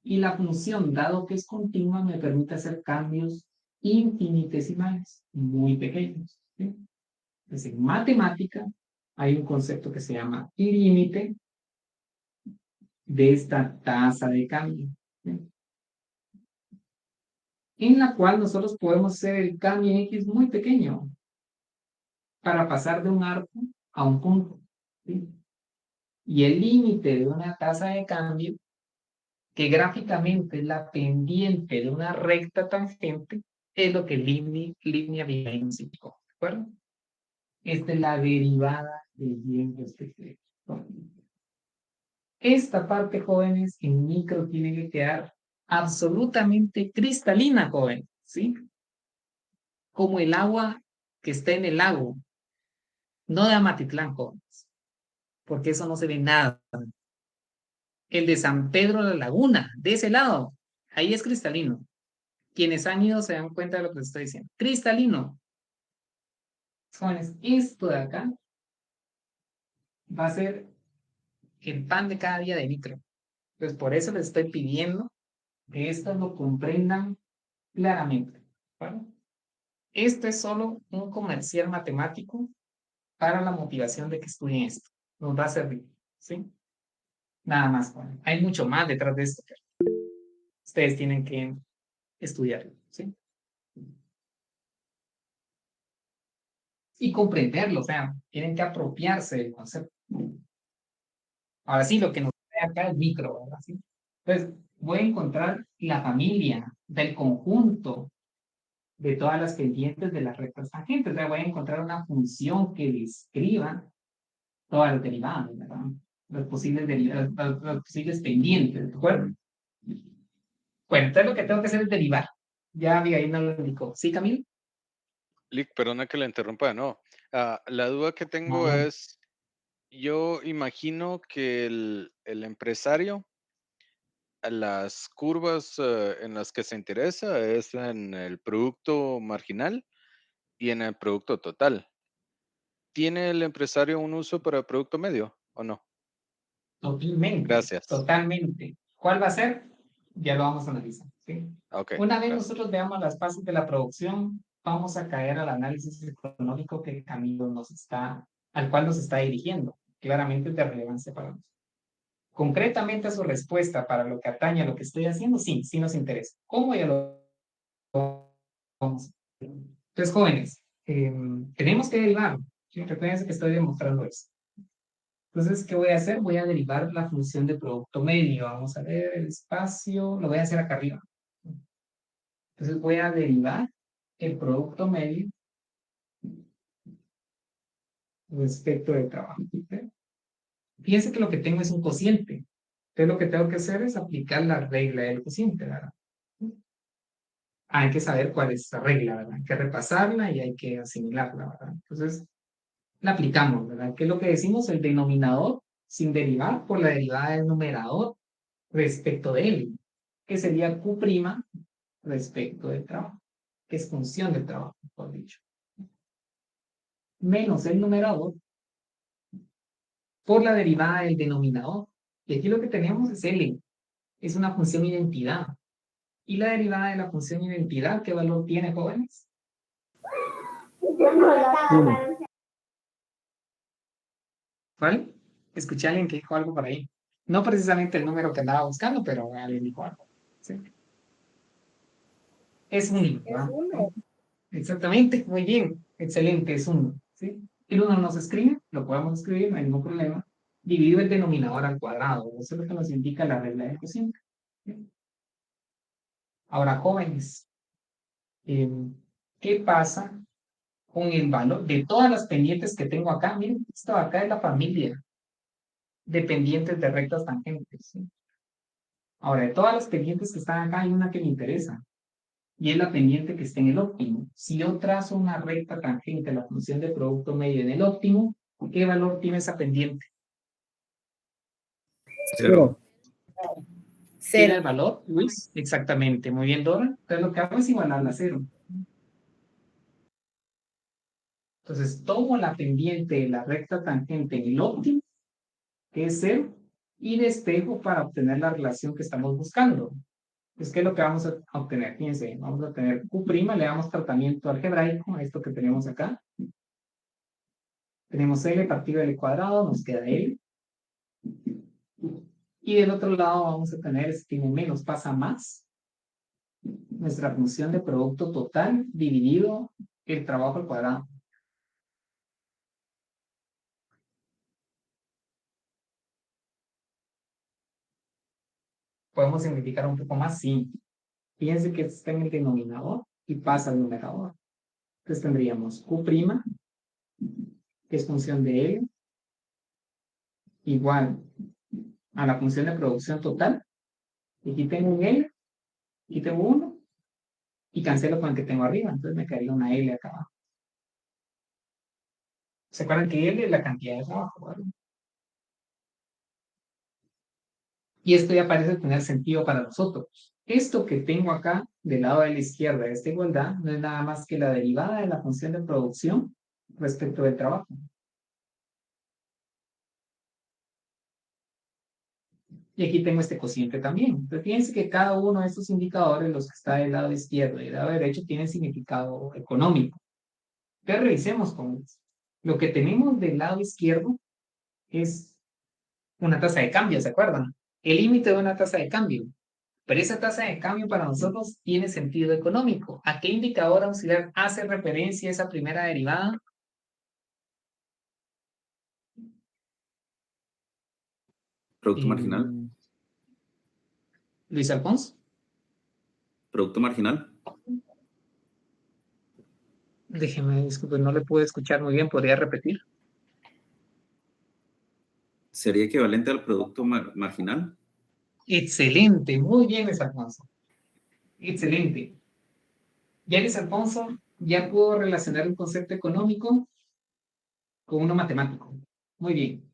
Y la función, dado que es continua, me permite hacer cambios infinitesimales, muy pequeños. ¿Sí? Entonces, en matemática hay un concepto que se llama límite de esta tasa de cambio, ¿sí? En la cual nosotros podemos hacer el cambio en X muy pequeño para pasar de un arco a un punto, ¿sí? Y el límite de una tasa de cambio, que gráficamente es la pendiente de una recta tangente, es lo que línea Abigail significó, ¿de acuerdo? Esta es la derivada del bien respectivo. Esta parte, jóvenes, en micro tiene que quedar absolutamente cristalina, jóvenes, ¿sí? Como el agua que está en el lago, no de Amatitlán, jóvenes, porque eso no se ve nada. El de San Pedro de la Laguna, de ese lado, ahí es cristalino. Quienes han ido se dan cuenta de lo que les estoy diciendo. Cristalino. Jóvenes, esto de acá va a ser el pan de cada día de micro. Entonces, por eso les estoy pidiendo que esto lo comprendan claramente. ¿Vale? Esto es solo un comercial matemático para la motivación de que estudien esto. Nos va a servir, ¿sí? Nada más. Bueno, hay mucho más detrás de esto. Ustedes tienen que estudiarlo, ¿sí? Y comprenderlo, o sea, tienen que apropiarse del concepto. Ahora sí, lo que nos trae acá es micro, ¿verdad? ¿Sí? Entonces, voy a encontrar la familia del conjunto de todas las pendientes de las rectas tangentes. O sea, voy a encontrar una función que describa todas las derivadas, ¿verdad? Los posibles, los posibles pendientes, ¿de acuerdo? Bueno, entonces lo que tengo que hacer es derivar. Ya Abigail nos lo indicó. ¿Sí, Camilo? Lick, perdona que la interrumpa, no. La duda que tengo No. es, yo imagino que el empresario, las curvas en las que se interesa es en el producto marginal y en el producto total. ¿Tiene el empresario un uso para producto medio o no? Totalmente, Gracias. totalmente. ¿Cuál va a ser? Ya lo vamos a analizar, ¿sí? Ok, Una vez gracias. nosotros veamos las fases de la producción, vamos a caer al análisis económico que Camilo al cual nos está dirigiendo. Claramente es de relevancia para nosotros. Concretamente a su respuesta para lo que atañe a lo que estoy haciendo, sí, sí nos interesa. ¿Cómo? Ya lo vamos. Entonces, jóvenes, tenemos que derivar. ¿Sí? Recuerden que estoy demostrando eso. Entonces, ¿qué voy a hacer? Voy a derivar la función de producto medio. Vamos a ver el espacio, lo voy a hacer acá arriba. Entonces voy a derivar el producto medio respecto del trabajo. ¿Okay? Fíjense que lo que tengo es un cociente. Entonces lo que tengo que hacer es aplicar la regla del cociente, ¿verdad? Hay que saber cuál es esa regla, ¿verdad? Hay que repasarla y hay que asimilarla, ¿verdad? Entonces la aplicamos, ¿verdad? ¿Qué es lo que decimos? El denominador sin derivar por la derivada del numerador respecto de él, que sería Q' respecto del trabajo, que es función del trabajo, por dicho. Menos el numerador por la derivada del denominador. Y aquí lo que tenemos es L, es una función identidad. ¿Y la derivada de la función identidad qué valor tiene, jóvenes? 1. ¿Vale? Escuché a alguien que dijo algo por ahí. No precisamente el número que andaba buscando, pero alguien dijo algo. ¿Sí? Es 1. ¿verdad? Exactamente, muy bien, excelente, es 1. ¿Sí? El 1 no se escribe, lo podemos escribir, no hay ningún problema. Dividido el denominador al cuadrado, eso es lo que nos indica la regla del cociente. ¿Sí? Ahora, jóvenes, ¿qué pasa con el valor de todas las pendientes que tengo acá? Miren, esto de acá es la familia de pendientes de rectas tangentes. ¿Sí? Ahora, de todas las pendientes que están acá, hay una que me interesa, y es la pendiente que está en el óptimo. Si yo trazo una recta tangente a la función de producto medio en el óptimo, ¿qué valor tiene esa pendiente? 0. ¿Tiene el valor, Luis? Exactamente, muy bien, Dora. Entonces lo que hago es igualarla a 0. Entonces tomo la pendiente de la recta tangente en el óptimo, que es 0, y despejo para obtener la relación que estamos buscando. Entonces, ¿qué es lo que vamos a obtener? Fíjense, vamos a obtener Q', le damos tratamiento algebraico a esto que tenemos acá. Tenemos L partido L cuadrado, nos queda L. Y del otro lado vamos a tener, si tiene menos, pasa más. Nuestra función de producto total dividido el trabajo al cuadrado. ¿Podemos simplificar un poco más? Sí. Fíjense que está en el denominador y pasa al numerador. Entonces tendríamos Q', que es función de L, igual a la función de producción total. Y aquí tengo un L, aquí tengo 1, y cancelo con el que tengo arriba. Entonces me quedaría una L acá abajo. ¿Se acuerdan que L es la cantidad de trabajo, ¿verdad? Y esto ya parece tener sentido para nosotros. Esto que tengo acá del lado de la izquierda de esta igualdad no es nada más que la derivada de la función de producción respecto del trabajo. Y aquí tengo este cociente también. Entonces, fíjense que cada uno de estos indicadores, los que están del lado izquierdo y del lado derecho, tienen significado económico. Entonces, revisemos con ellos. Lo que tenemos del lado izquierdo es una tasa de cambio, ¿se acuerdan? El límite de una tasa de cambio. Pero esa tasa de cambio para nosotros tiene sentido económico. ¿A qué indicador auxiliar hace referencia esa primera derivada? Producto marginal. Luis Alfonso. Producto marginal. Déjeme, disculpe, no le pude escuchar muy bien. ¿Podría repetir? ¿Sería equivalente al producto marginal? Excelente, muy bien, Luis Alfonso. Excelente. Ya Luis Alfonso ya pudo relacionar un concepto económico con uno matemático. Muy bien.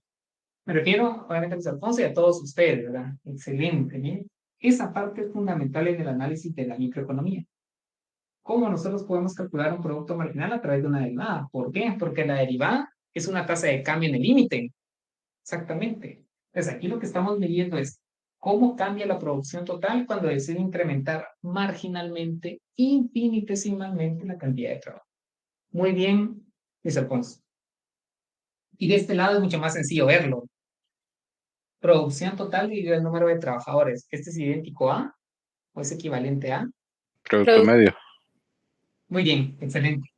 Me refiero, obviamente, a Luis Alfonso y a todos ustedes, ¿verdad? Excelente, bien. Esa parte es fundamental en el análisis de la microeconomía. ¿Cómo nosotros podemos calcular un producto marginal a través de una derivada? ¿Por qué? Porque la derivada es una tasa de cambio en el límite. Exactamente. Entonces, aquí lo que estamos midiendo es cómo cambia la producción total cuando decide incrementar marginalmente, infinitesimalmente la cantidad de trabajo. Muy bien, Luis Alfonso. Y de este lado es mucho más sencillo verlo. Producción total dividido el número de trabajadores. ¿Este es idéntico a o es equivalente a? Producto medio. Muy bien, excelente.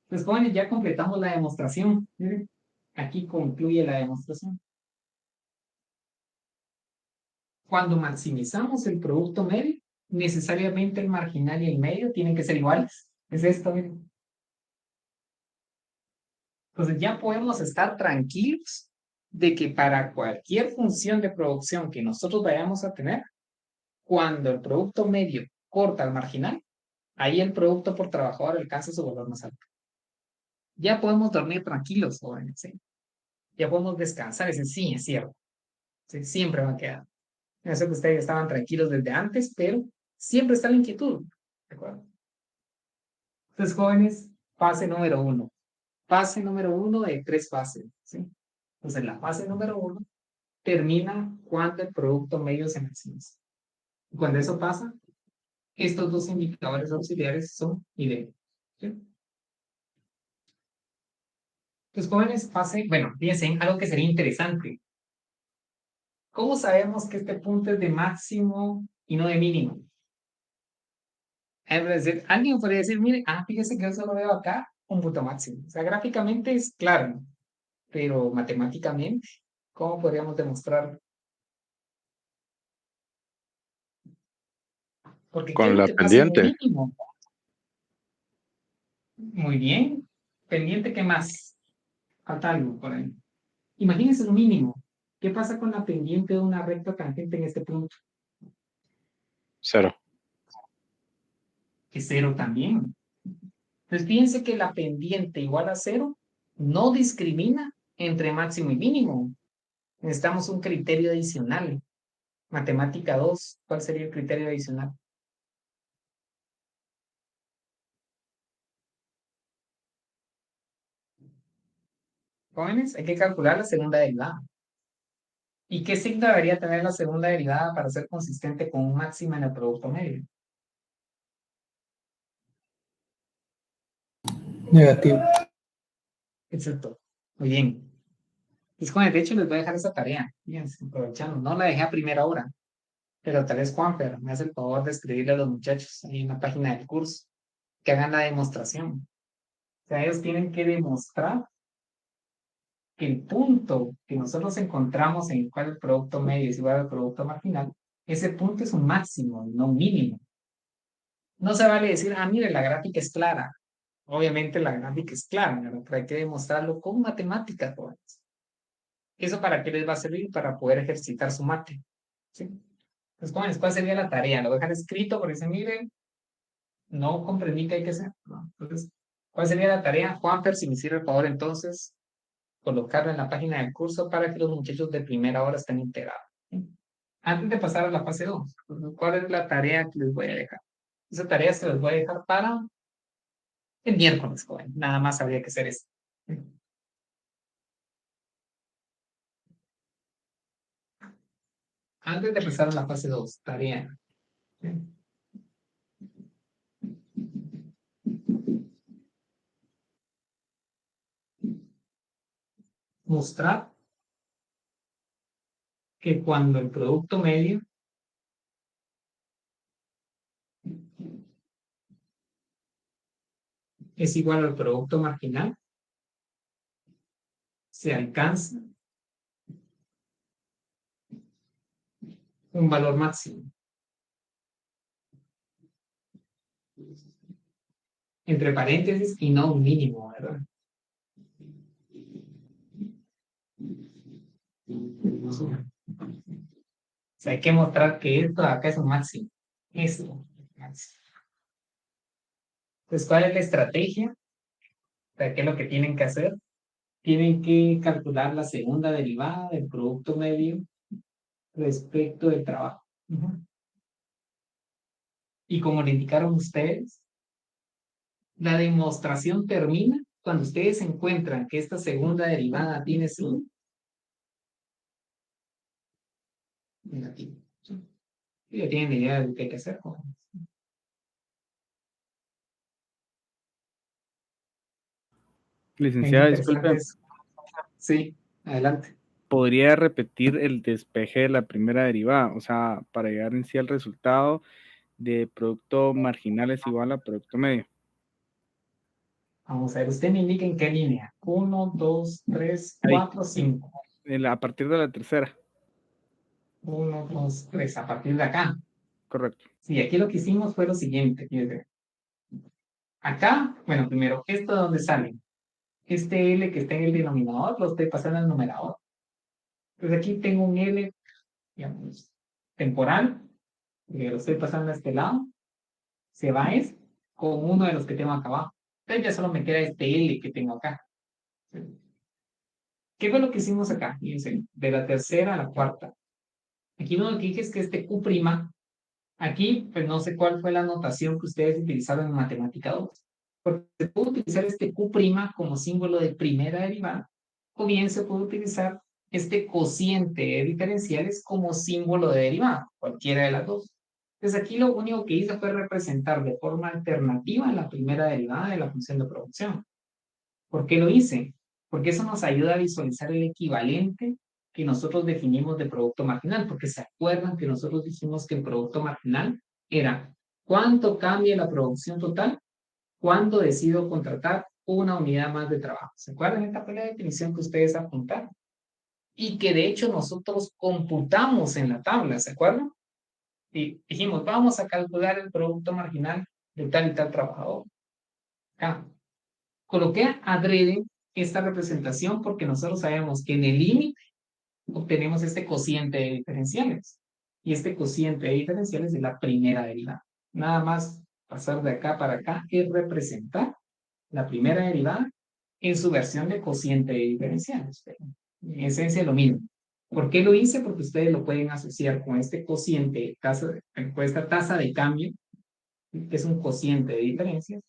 Pues jóvenes, ya completamos la demostración. Miren, aquí concluye la demostración. Cuando maximizamos el producto medio, necesariamente el marginal y el medio tienen que ser iguales. Es esto, miren. Entonces ya podemos estar tranquilos de que para cualquier función de producción que nosotros vayamos a tener, cuando el producto medio corta al marginal, ahí el producto por trabajador alcanza su valor más alto. Ya podemos dormir tranquilos, jóvenes, ¿sí? Ya podemos descansar, sí, es cierto. ¿Sí? Siempre va a quedar. Yo sé que ustedes estaban tranquilos desde antes, pero siempre está la inquietud. ¿De acuerdo? Entonces, jóvenes, fase número 1. Fase número 1 de 3 fases, ¿sí? Entonces, la fase número 1 termina cuando el producto medio se maximiza. Y cuando eso pasa, estos dos indicadores auxiliares son idénticos, ¿sí? Entonces, jóvenes, bueno, fíjense en algo que sería interesante. ¿Cómo sabemos que este punto es de máximo y no de mínimo? Es decir, alguien podría decir, mire, fíjese que yo solo veo acá un punto máximo. O sea, gráficamente es claro, pero matemáticamente, ¿cómo podríamos demostrarlo? Porque Con quiero la que pase un pendiente. mínimo. Muy bien. Pendiente, ¿qué más? Falta algo por ahí. Imagínense un mínimo. ¿Qué pasa con la pendiente de una recta tangente en este punto? 0. Es 0 también. Entonces, fíjense que la pendiente igual a 0 no discrimina entre máximo y mínimo. Necesitamos un criterio adicional. Matemática 2, ¿cuál sería el criterio adicional? Jóvenes, hay que calcular la segunda derivada. ¿Y qué signo debería tener la segunda derivada para ser consistente con un máximo en el producto medio? Negativo. Exacto. Muy bien. Pues, jóvenes, de hecho les voy a dejar esa tarea. Fíjense, aprovechando. No la dejé a primera hora. Pero tal vez Juanfer me hace el favor de escribirle a los muchachos ahí en la página del curso que hagan la demostración. O sea, ellos tienen que demostrar que el punto que nosotros encontramos en el cual el producto medio es igual al producto marginal, ese punto es un máximo, no un mínimo. No se vale decir, mire, la gráfica es clara. Obviamente la gráfica es clara, pero hay que demostrarlo con matemáticas, jóvenes. ¿Eso para qué les va a servir? Para poder ejercitar su mate. ¿Sí? Entonces, jóvenes, ¿cuál sería la tarea? Lo voy a dejar escrito porque se miren, no comprendí qué hay que hacer. ¿No? Entonces, ¿cuál sería la tarea? Juanfer, si me hiciera el favor, entonces, colocarlo en la página del curso para que los muchachos de primera hora estén integrados. ¿Sí? Antes de pasar a la fase 2, ¿cuál es la tarea que les voy a dejar? Esa tarea se las voy a dejar para el miércoles, joven. Nada más habría que hacer esto. Antes de pasar a la fase 2, tarea. ¿Sí? Mostrar que cuando el producto medio es igual al producto marginal, se alcanza un valor máximo. Entre paréntesis y no un mínimo, ¿verdad? O sea, hay que mostrar que esto de acá es un máximo. Esto es un máximo. Entonces, ¿cuál es la estrategia? O sea, ¿qué es lo que tienen que hacer? Tienen que calcular la segunda derivada del producto medio respecto del trabajo. Y como le indicaron ustedes, la demostración termina cuando ustedes encuentran que esta segunda derivada tiene su negativo. Y ya tienen idea de lo que hay que hacer. Licenciada, disculpe, Sí, adelante. ¿podría repetir el despeje de la primera derivada? O sea, para llegar en sí al resultado de producto marginal es igual a producto medio. Vamos a ver, usted me indica en qué línea. 1, 2, 3, Ahí. 4, 5. A partir de la tercera. 1, 2, 3, a partir de acá. Correcto. Sí, aquí lo que hicimos fue lo siguiente. Fíjate. Acá, bueno, primero, ¿esto de dónde sale? Este L que está en el denominador lo estoy pasando al numerador. Entonces aquí tengo un L, digamos, temporal, que lo estoy pasando a este lado. Se va con uno de los que tengo acá abajo. Entonces ya solo me queda este L que tengo acá. ¿Qué fue lo que hicimos acá? Fíjense, de la tercera a la cuarta. Aquí lo que dije es que este Q', aquí, pues no sé cuál fue la notación que ustedes utilizaron en matemática 2. Porque se puede utilizar este Q' como símbolo de primera derivada, o bien se puede utilizar este cociente de diferenciales como símbolo de derivada, cualquiera de las dos. Entonces aquí lo único que hice fue representar de forma alternativa la primera derivada de la función de producción. ¿Por qué lo hice? Porque eso nos ayuda a visualizar el equivalente que nosotros definimos de producto marginal, porque se acuerdan que nosotros dijimos que el producto marginal era cuánto cambia la producción total cuando decido contratar una unidad más de trabajo. ¿Se acuerdan esta fue la definición que ustedes apuntaron? Y que de hecho nosotros computamos en la tabla, ¿se acuerdan? Y dijimos, vamos a calcular el producto marginal de tal y tal trabajador. Acá. Coloqué adrede esta representación porque nosotros sabemos que en el límite obtenemos este cociente de diferenciales. Y este cociente de diferenciales es la primera derivada. Nada más pasar de acá para acá es representar la primera derivada en su versión de cociente de diferenciales. En esencia lo mismo. ¿Por qué lo hice? Porque ustedes lo pueden asociar con este cociente, con esta tasa de cambio, que es un cociente de diferencias,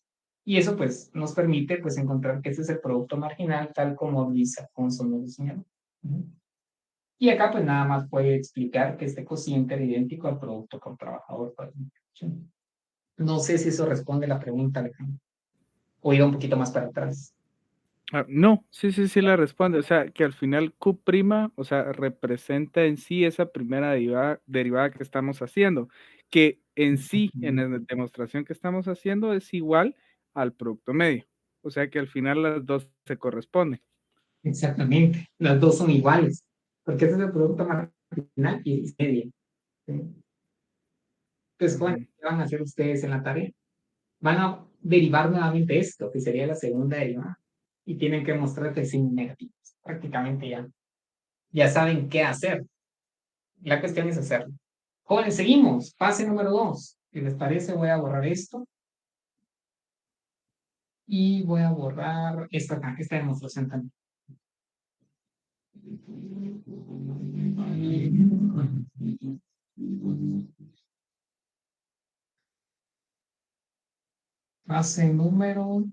y eso pues nos permite pues encontrar que ese es el producto marginal tal como Luis Afonso nos lo señaló. Y acá pues nada más puede explicar que este cociente era idéntico al producto por trabajador. No sé si eso responde a la pregunta, Alejandro. O iba un poquito más para atrás. No, sí la responde. O sea, que al final Q', o sea, representa en sí esa primera derivada que estamos haciendo, que en sí, en la demostración que estamos haciendo, es igual al producto medio. O sea que al final las dos se corresponden. Exactamente, las dos son iguales, porque ese es el producto marginal y es medio. Entonces, bueno, ¿qué van a hacer ustedes en la tarea? Van a derivar nuevamente esto, que sería la segunda derivada, y tienen que mostrar que es sin negativos, prácticamente ya. ya saben qué hacer. La cuestión es hacerlo. Jóvenes, seguimos. Fase número 2. Si les parece, voy a borrar esto. Y voy a borrar esta demostración también. Fase número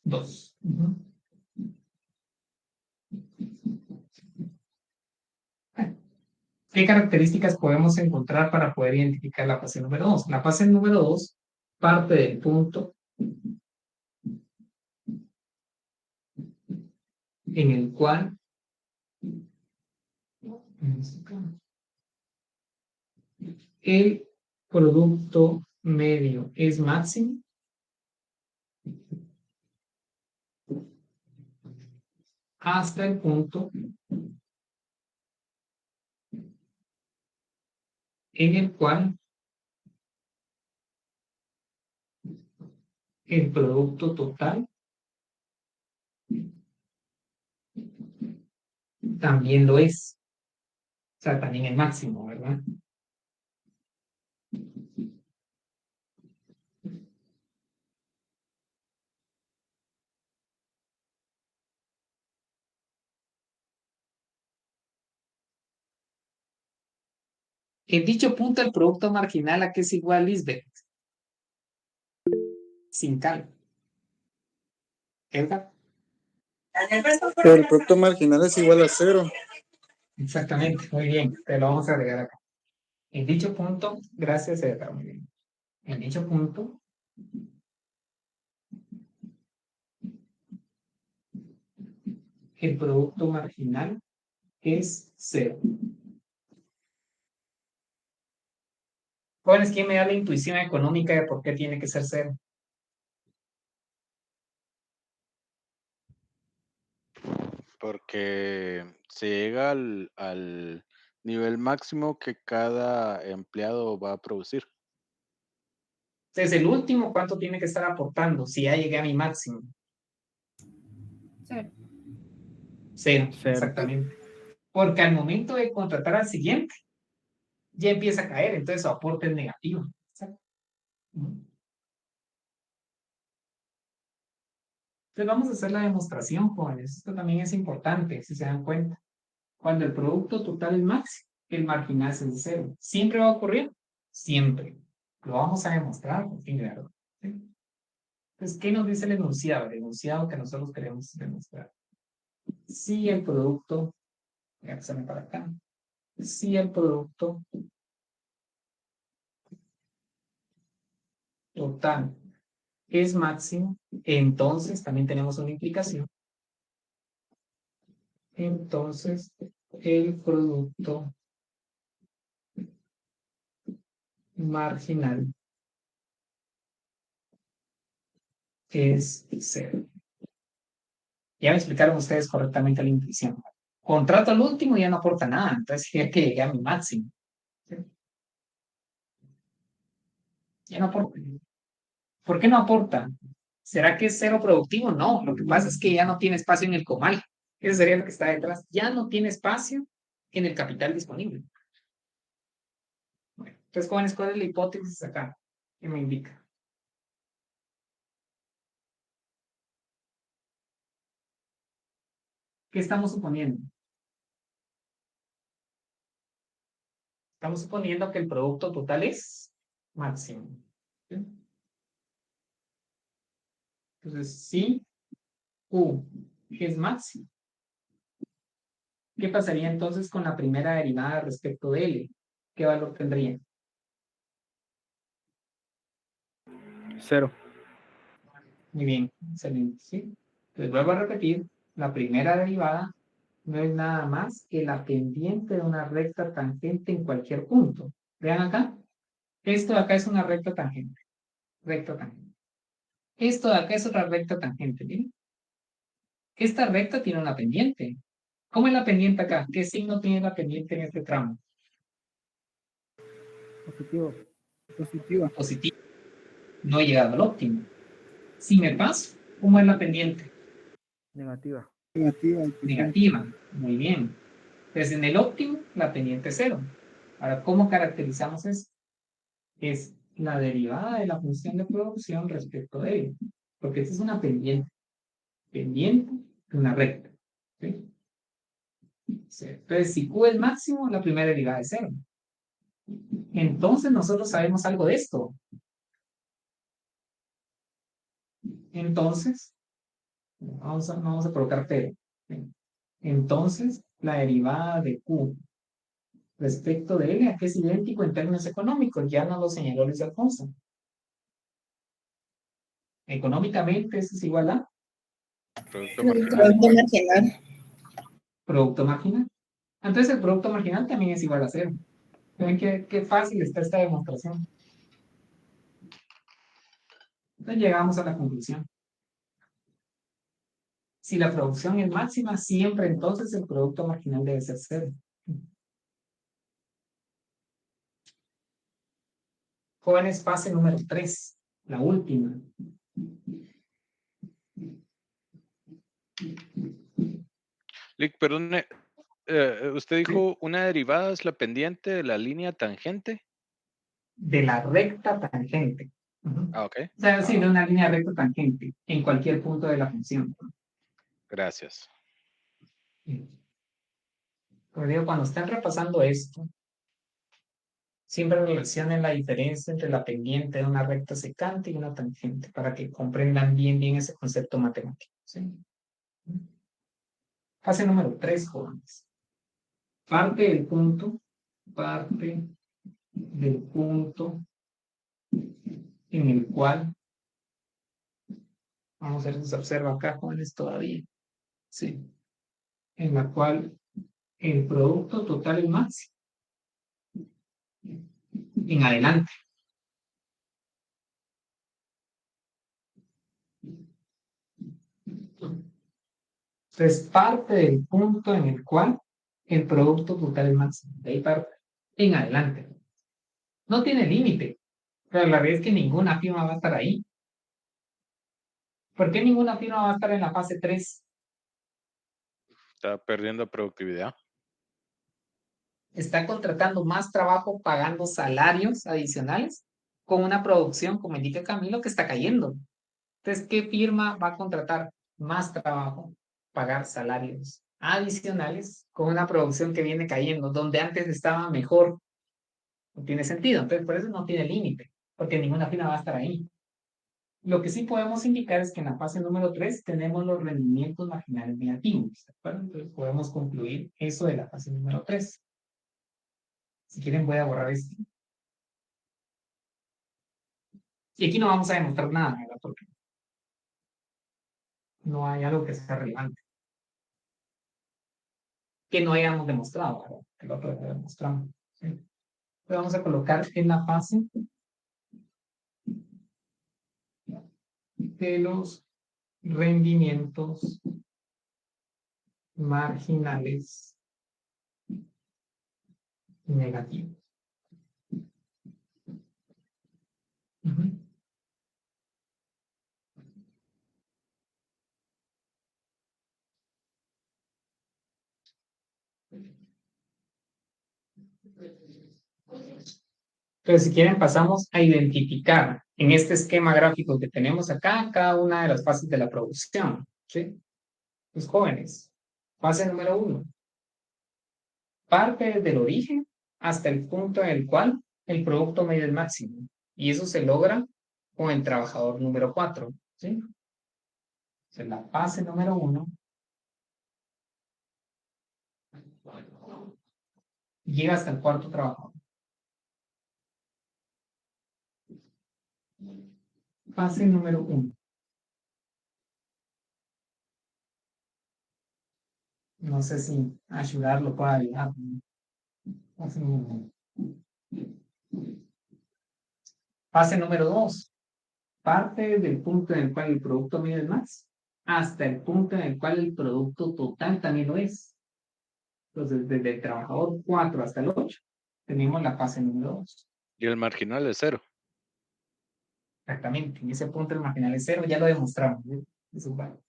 2. ¿Qué características podemos encontrar para poder identificar la fase número 2? La fase número 2 parte del punto en el cual el producto medio es máximo hasta el punto en el cual el producto total también lo es. O sea, también es máximo, ¿verdad? En dicho punto, el producto marginal a qué es igual, Lisbeth. Sin cal. Edgar. Pero el producto marginal es igual a 0. Exactamente, muy bien. Te lo vamos a agregar acá. En dicho punto, gracias, Edgar, muy bien. En dicho punto, el producto marginal es 0. Jóvenes, ¿quién me da la intuición económica de por qué tiene que ser 0? Porque se llega al nivel máximo que cada empleado va a producir. Entonces, el último, ¿cuánto tiene que estar aportando si ya llegué a mi máximo? 0. 0, exactamente. Porque al momento de contratar al siguiente, ya empieza a caer, entonces su aporte es negativo. Entonces vamos a hacer la demostración, jóvenes. Esto también es importante, si se dan cuenta. Cuando el producto total es máximo, el marginal es de 0. ¿Siempre va a ocurrir? Siempre. Lo vamos a demostrar, por fin, ¿verdad? ¿Sí? Entonces, ¿qué nos dice el enunciado? El enunciado que nosotros queremos demostrar. Si el producto, voy a pasarme para acá. Si el producto total es máximo, entonces también tenemos una implicación. Entonces, el producto marginal es 0. Ya me explicaron ustedes correctamente la intuición. Contrato al último y ya no aporta nada, entonces ya que llegué a mi máximo. ¿Sí? Ya no aporta. ¿Por qué no aporta? ¿Será que es 0 productivo? No, lo que pasa es que ya no tiene espacio en el comal. Eso sería lo que está detrás. Ya no tiene espacio en el capital disponible. Bueno, entonces, jóvenes, ¿cuál es la hipótesis acá? ¿Qué me indica? ¿Qué estamos suponiendo? Estamos suponiendo que el producto total es máximo. ¿Sí? Entonces, si U es máximo, ¿qué pasaría entonces con la primera derivada respecto de L? ¿Qué valor tendría? 0. Muy bien, excelente, ¿sí? Entonces vuelvo a repetir, la primera derivada no es nada más que la pendiente de una recta tangente en cualquier punto. Vean acá, esto de acá es una recta tangente, recta tangente. Esto de acá es otra recta tangente, ¿miren? Esta recta tiene una pendiente. ¿Cómo es la pendiente acá? ¿Qué signo tiene la pendiente en este tramo? Positivo. Positiva. Positivo. No he llegado al óptimo. Si me paso, ¿cómo es la pendiente? Negativa. Negativa. Muy bien. Entonces, en el óptimo, la pendiente es 0. Ahora, ¿cómo caracterizamos eso? Es la derivada de la función de producción respecto de ello. Porque esta es una pendiente. Pendiente de una recta. ¿Sí? Entonces, si Q es máximo, la primera derivada es 0. Entonces, nosotros sabemos algo de esto. Entonces, vamos a colocar pero. Entonces, la derivada de Q respecto de L, ¿a qué es idéntico en términos económicos? Ya nos lo señaló Luis Alfonso. Económicamente, eso es igual a Producto Producto marginal. marginal. producto marginal. Entonces, el producto marginal también es igual a 0. ¿Ven qué fácil está esta demostración? Entonces, llegamos a la conclusión. Si la producción es máxima, siempre entonces el producto marginal debe ser 0. Jóvenes, fase número 3, la última. Lick, perdone, usted dijo una derivada es la pendiente de la línea tangente. De la recta tangente. Ah, ok. O sea, sí, de una línea recta tangente en cualquier punto de la función. Gracias. Pero digo, cuando estén repasando esto, siempre relacionen la diferencia entre la pendiente de una recta secante y una tangente para que comprendan bien ese concepto matemático. ¿Sí? Fase número 3, jóvenes. Parte del punto en el cual, vamos a ver si se observa acá, jóvenes, todavía. Sí. En la cual el producto total es máximo. En adelante. Entonces, parte del punto en el cual el producto total es máximo. De ahí parte. En adelante. No tiene límite. Pero la verdad es que ninguna firma va a estar ahí. ¿Por qué ninguna firma va a estar en la fase 3? Está perdiendo productividad. Está contratando más trabajo pagando salarios adicionales con una producción, como indica Camilo, que está cayendo. Entonces, ¿qué firma va a contratar más trabajo, pagar salarios adicionales con una producción que viene cayendo, donde antes estaba mejor? No tiene sentido. Entonces, por eso no tiene límite, porque ninguna firma va a estar ahí. Lo que sí podemos indicar es que en la fase número 3 tenemos los rendimientos marginales negativos. ¿De acuerdo? Entonces, podemos concluir eso de la fase número 3. Si quieren, voy a borrar esto. Y aquí no vamos a demostrar nada, ¿verdad? Porque no hay algo que sea relevante. Que no hayamos demostrado, ¿verdad? Que lo otro ya demostramos. ¿Sí? Entonces vamos a colocar en la fase de los rendimientos marginales negativos. Entonces, si quieren, pasamos a identificar en este esquema gráfico que tenemos acá cada una de las fases de la producción. ¿Sí? Los jóvenes. Fase número 1. Parte desde el origen hasta el punto en el cual el producto medio es máximo. Y eso se logra con el trabajador número 4. ¿Sí? Entonces, la fase número 1 llega hasta el cuarto trabajador. Fase número 1. No sé si ayudar lo puede ayudar. Fase número 1. Fase número 2. Parte del punto en el cual el producto medio es más, hasta el punto en el cual el producto total también lo es. Entonces, desde el trabajador 4 hasta el 8, tenemos la fase número 2. Y el marginal es 0. Exactamente, en ese punto el marginal es 0, ya lo demostramos. ¿Sí? Eso es bueno.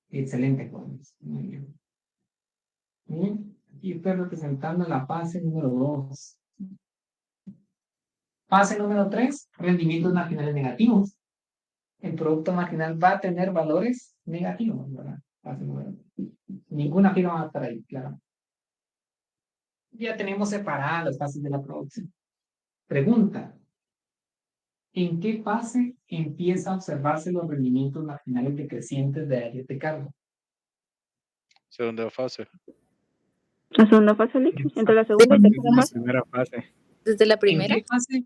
Excelente, jóvenes. Muy bien. Y estoy representando la fase número 2. Fase número 3, rendimientos marginales negativos. El producto marginal va a tener valores negativos, ¿verdad? Fase número 3. Ninguna firma va a estar ahí, claro. Ya tenemos separadas las fases de la producción. Pregunta. ¿En qué fase empieza a observarse los rendimientos marginales decrecientes de áreas de cargo? Segunda fase. La segunda fase, Lick, entre la segunda y tercera La fase. primera fase. Desde la ¿En primera. qué fase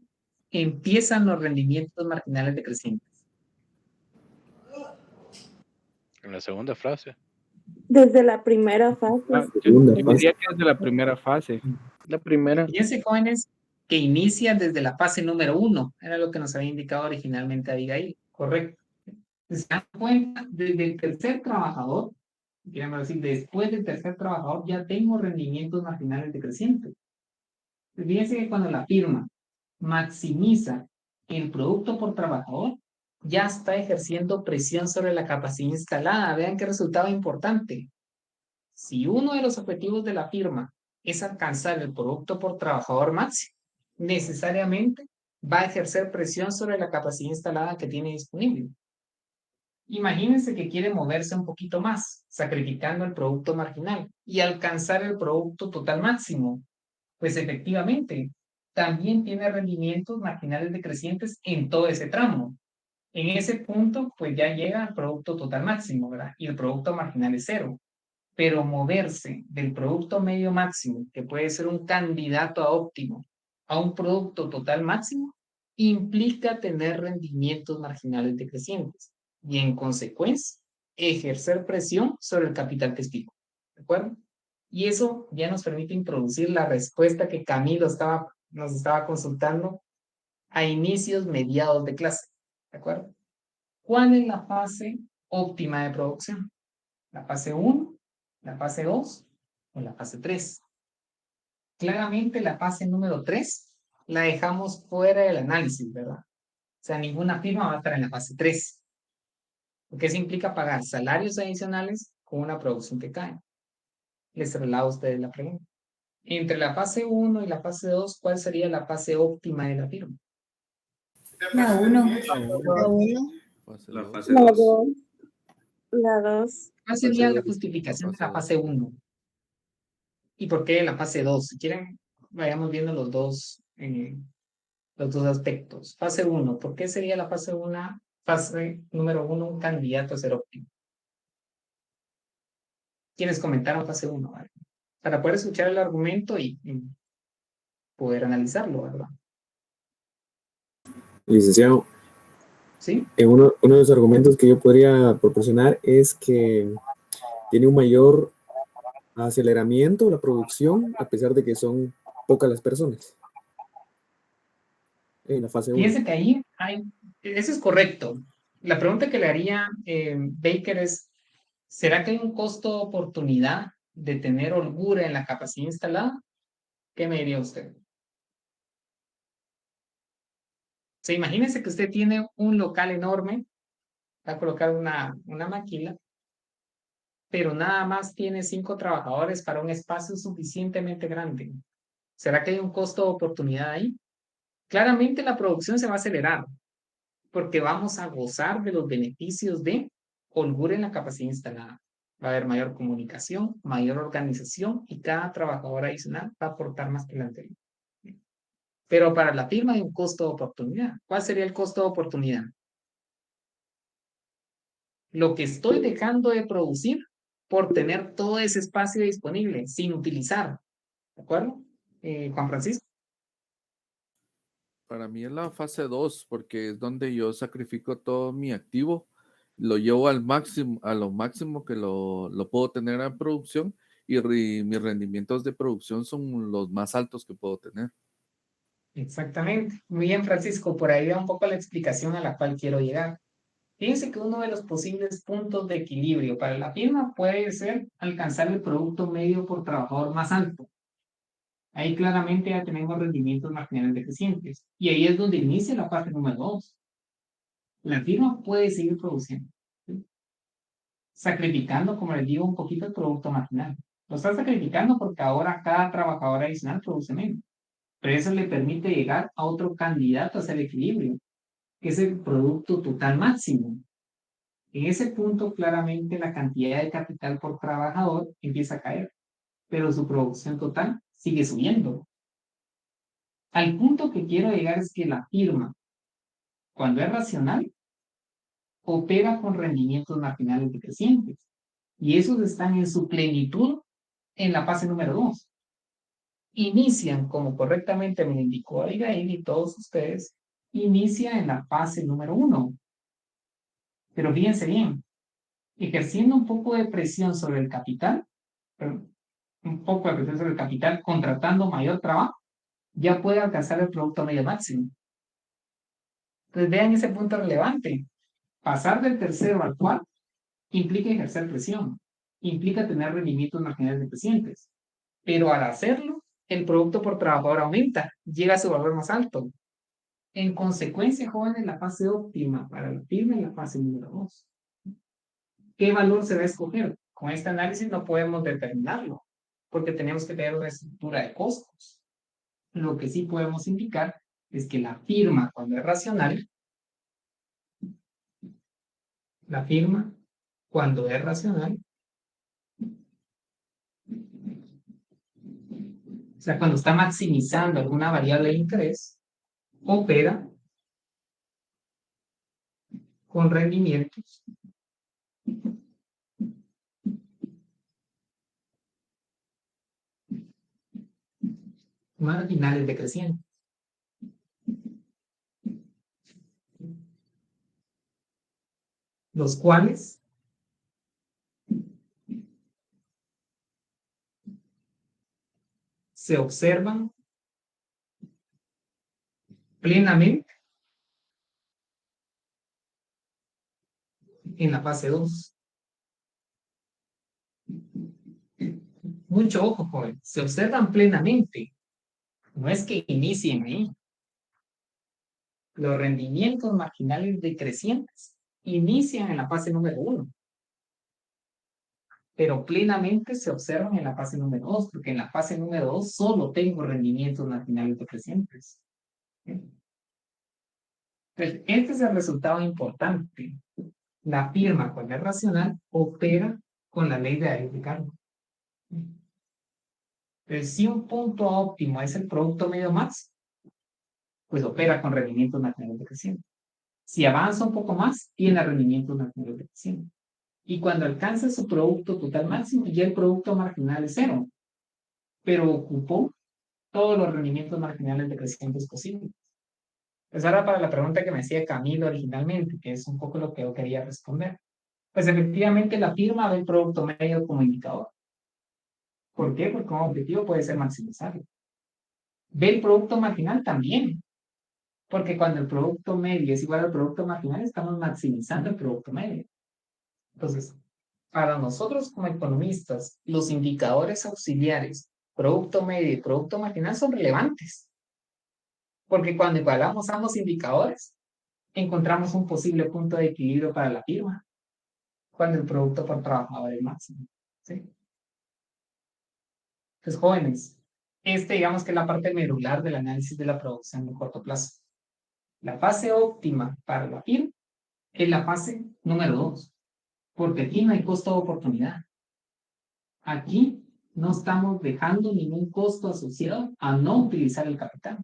empiezan los rendimientos marginales decrecientes? En la segunda fase. Desde la primera fase. Yo diría que es de la primera fase. La primera. Fíjense, jóvenes, que inician desde la fase número 1. Era lo que nos había indicado originalmente Abigail. Correcto. Se dan cuenta, desde el tercer trabajador, queremos decir, después del tercer trabajador, ya tengo rendimientos marginales decrecientes. Fíjense que cuando la firma maximiza el producto por trabajador, ya está ejerciendo presión sobre la capacidad instalada. Vean qué resultado importante. Si uno de los objetivos de la firma es alcanzar el producto por trabajador máximo, necesariamente va a ejercer presión sobre la capacidad instalada que tiene disponible. Imagínense que quiere moverse un poquito más, sacrificando el producto marginal y alcanzar el producto total máximo. Pues efectivamente, también tiene rendimientos marginales decrecientes en todo ese tramo. En ese punto, pues ya llega al producto total máximo, ¿verdad? Y el producto marginal es 0. Pero moverse del producto medio máximo, que puede ser un candidato a óptimo, a un producto total máximo, implica tener rendimientos marginales decrecientes y, en consecuencia, ejercer presión sobre el capital testigo. ¿De acuerdo? Y eso ya nos permite introducir la respuesta que Camilo nos estaba consultando a inicios, mediados de clase. ¿De acuerdo? ¿Cuál es la fase óptima de producción? ¿La fase 1, la fase 2 o la fase 3? Claramente la fase número 3 la dejamos fuera del análisis, ¿verdad? O sea, ninguna firma va a estar en la fase 3. Porque eso implica pagar salarios adicionales con una producción que cae. Les traslado a ustedes la pregunta. Entre la fase 1 y la fase 2, ¿cuál sería la fase óptima de la firma? La 1. La 1. La fase La 2. 2. La 2. ¿Cuál sería la justificación de la fase 1? ¿Y por qué la fase 2? Si quieren, vayamos viendo los dos aspectos. Fase 1, ¿por qué sería la fase 1, fase número 1, un candidato a ser óptimo? ¿Quiénes comentaron fase 1? ¿Vale? Para poder escuchar el argumento y poder analizarlo, ¿verdad? Licenciado, ¿Sí? uno de los argumentos que yo podría proporcionar es que tiene un mayor aceleramiento la producción a pesar de que son pocas las personas en la fase 1. Fíjense que ahí eso es correcto. La pregunta que le haría Baker es, ¿será que hay un costo de oportunidad de tener holgura en la capacidad instalada? ¿Qué me diría usted? O sea, imagínese que usted tiene un local enorme, va a colocar una maquila, pero nada más tiene 5 trabajadores para un espacio suficientemente grande. ¿Será que hay un costo de oportunidad ahí? Claramente la producción se va a acelerar, porque vamos a gozar de los beneficios de holgura en la capacidad instalada. Va a haber mayor comunicación, mayor organización y cada trabajador adicional va a aportar más que el anterior. Pero para la firma hay un costo de oportunidad. ¿Cuál sería el costo de oportunidad? Lo que estoy dejando de producir por tener todo ese espacio disponible sin utilizar. ¿De acuerdo? Juan Francisco. Para mí es la fase 2, porque es donde yo sacrifico todo mi activo, lo llevo al máximo, a lo máximo que lo puedo tener en producción y mis rendimientos de producción son los más altos que puedo tener. Exactamente. Muy bien, Francisco. Por ahí va un poco la explicación a la cual quiero llegar. Fíjense que uno de los posibles puntos de equilibrio para la firma puede ser alcanzar el producto medio por trabajador más alto. Ahí claramente ya tenemos rendimientos marginales decrecientes. Y ahí es donde inicia la fase número 2. La firma puede seguir produciendo, ¿sí? Sacrificando, como les digo, un poquito el producto marginal. Lo está sacrificando porque ahora cada trabajador adicional produce menos. Pero eso le permite llegar a otro candidato a hacer equilibrio, que es el producto total máximo. En ese punto, claramente, la cantidad de capital por trabajador empieza a caer, pero su producción total sigue subiendo. Al punto que quiero llegar es que la firma, cuando es racional, opera con rendimientos marginales decrecientes. Y esos están en su plenitud en la fase número 2. Inician, como correctamente me indicó Abigail y todos ustedes, inicia en la fase número 1. Pero fíjense bien, ejerciendo un poco de presión sobre el capital, contratando mayor trabajo, ya puede alcanzar el producto medio máximo. Entonces vean ese punto relevante. Pasar del tercero al cuarto implica ejercer presión, implica tener rendimientos marginales decrecientes. Pero al hacerlo, el producto por trabajador aumenta, llega a su valor más alto. En consecuencia, jóvenes, la fase óptima para la firma es la fase número 2. ¿Qué valor se va a escoger? Con este análisis no podemos determinarlo, porque tenemos que tener una estructura de costos. Lo que sí podemos indicar es que la firma, cuando es racional, o sea, cuando está maximizando alguna variable de interés, opera con rendimientos marginales decrecientes. Los cuales se observan plenamente en la fase 2. Mucho ojo, joven. Se observan plenamente. No es que inicien ahí. Los rendimientos marginales decrecientes inician en la fase número 1. Pero plenamente se observan en la fase número 2, porque en la fase número 2 solo tengo rendimientos marginales decrecientes. Entonces, este es el resultado importante. La firma, cuando es racional, opera con la ley de David-Ricardo. Entonces, si un punto óptimo es el producto medio máximo, pues opera con rendimientos marginales decrecientes. Si avanza un poco más, tiene rendimientos marginales decrecientes. Y cuando alcanza su producto total máximo, ya el producto marginal es 0, pero ocupó todos los rendimientos marginales decrecientes posibles. Pues ahora para la pregunta que me hacía Camilo originalmente, que es un poco lo que yo quería responder. Pues efectivamente la firma ve el producto medio como indicador. ¿Por qué? Porque como objetivo puede ser maximizarlo. Ve el producto marginal también. Porque cuando el producto medio es igual al producto marginal, estamos maximizando el producto medio. Entonces, para nosotros como economistas, los indicadores auxiliares, producto medio y producto marginal, son relevantes. Porque cuando igualamos ambos indicadores, encontramos un posible punto de equilibrio para la firma, cuando el producto por trabajador es máximo. ¿Sí? Entonces, jóvenes, digamos que es la parte medular del análisis de la producción de corto plazo. La fase óptima para la firma es la fase número 2, porque aquí no hay costo de oportunidad. Aquí no estamos dejando ningún costo asociado a no utilizar el capital.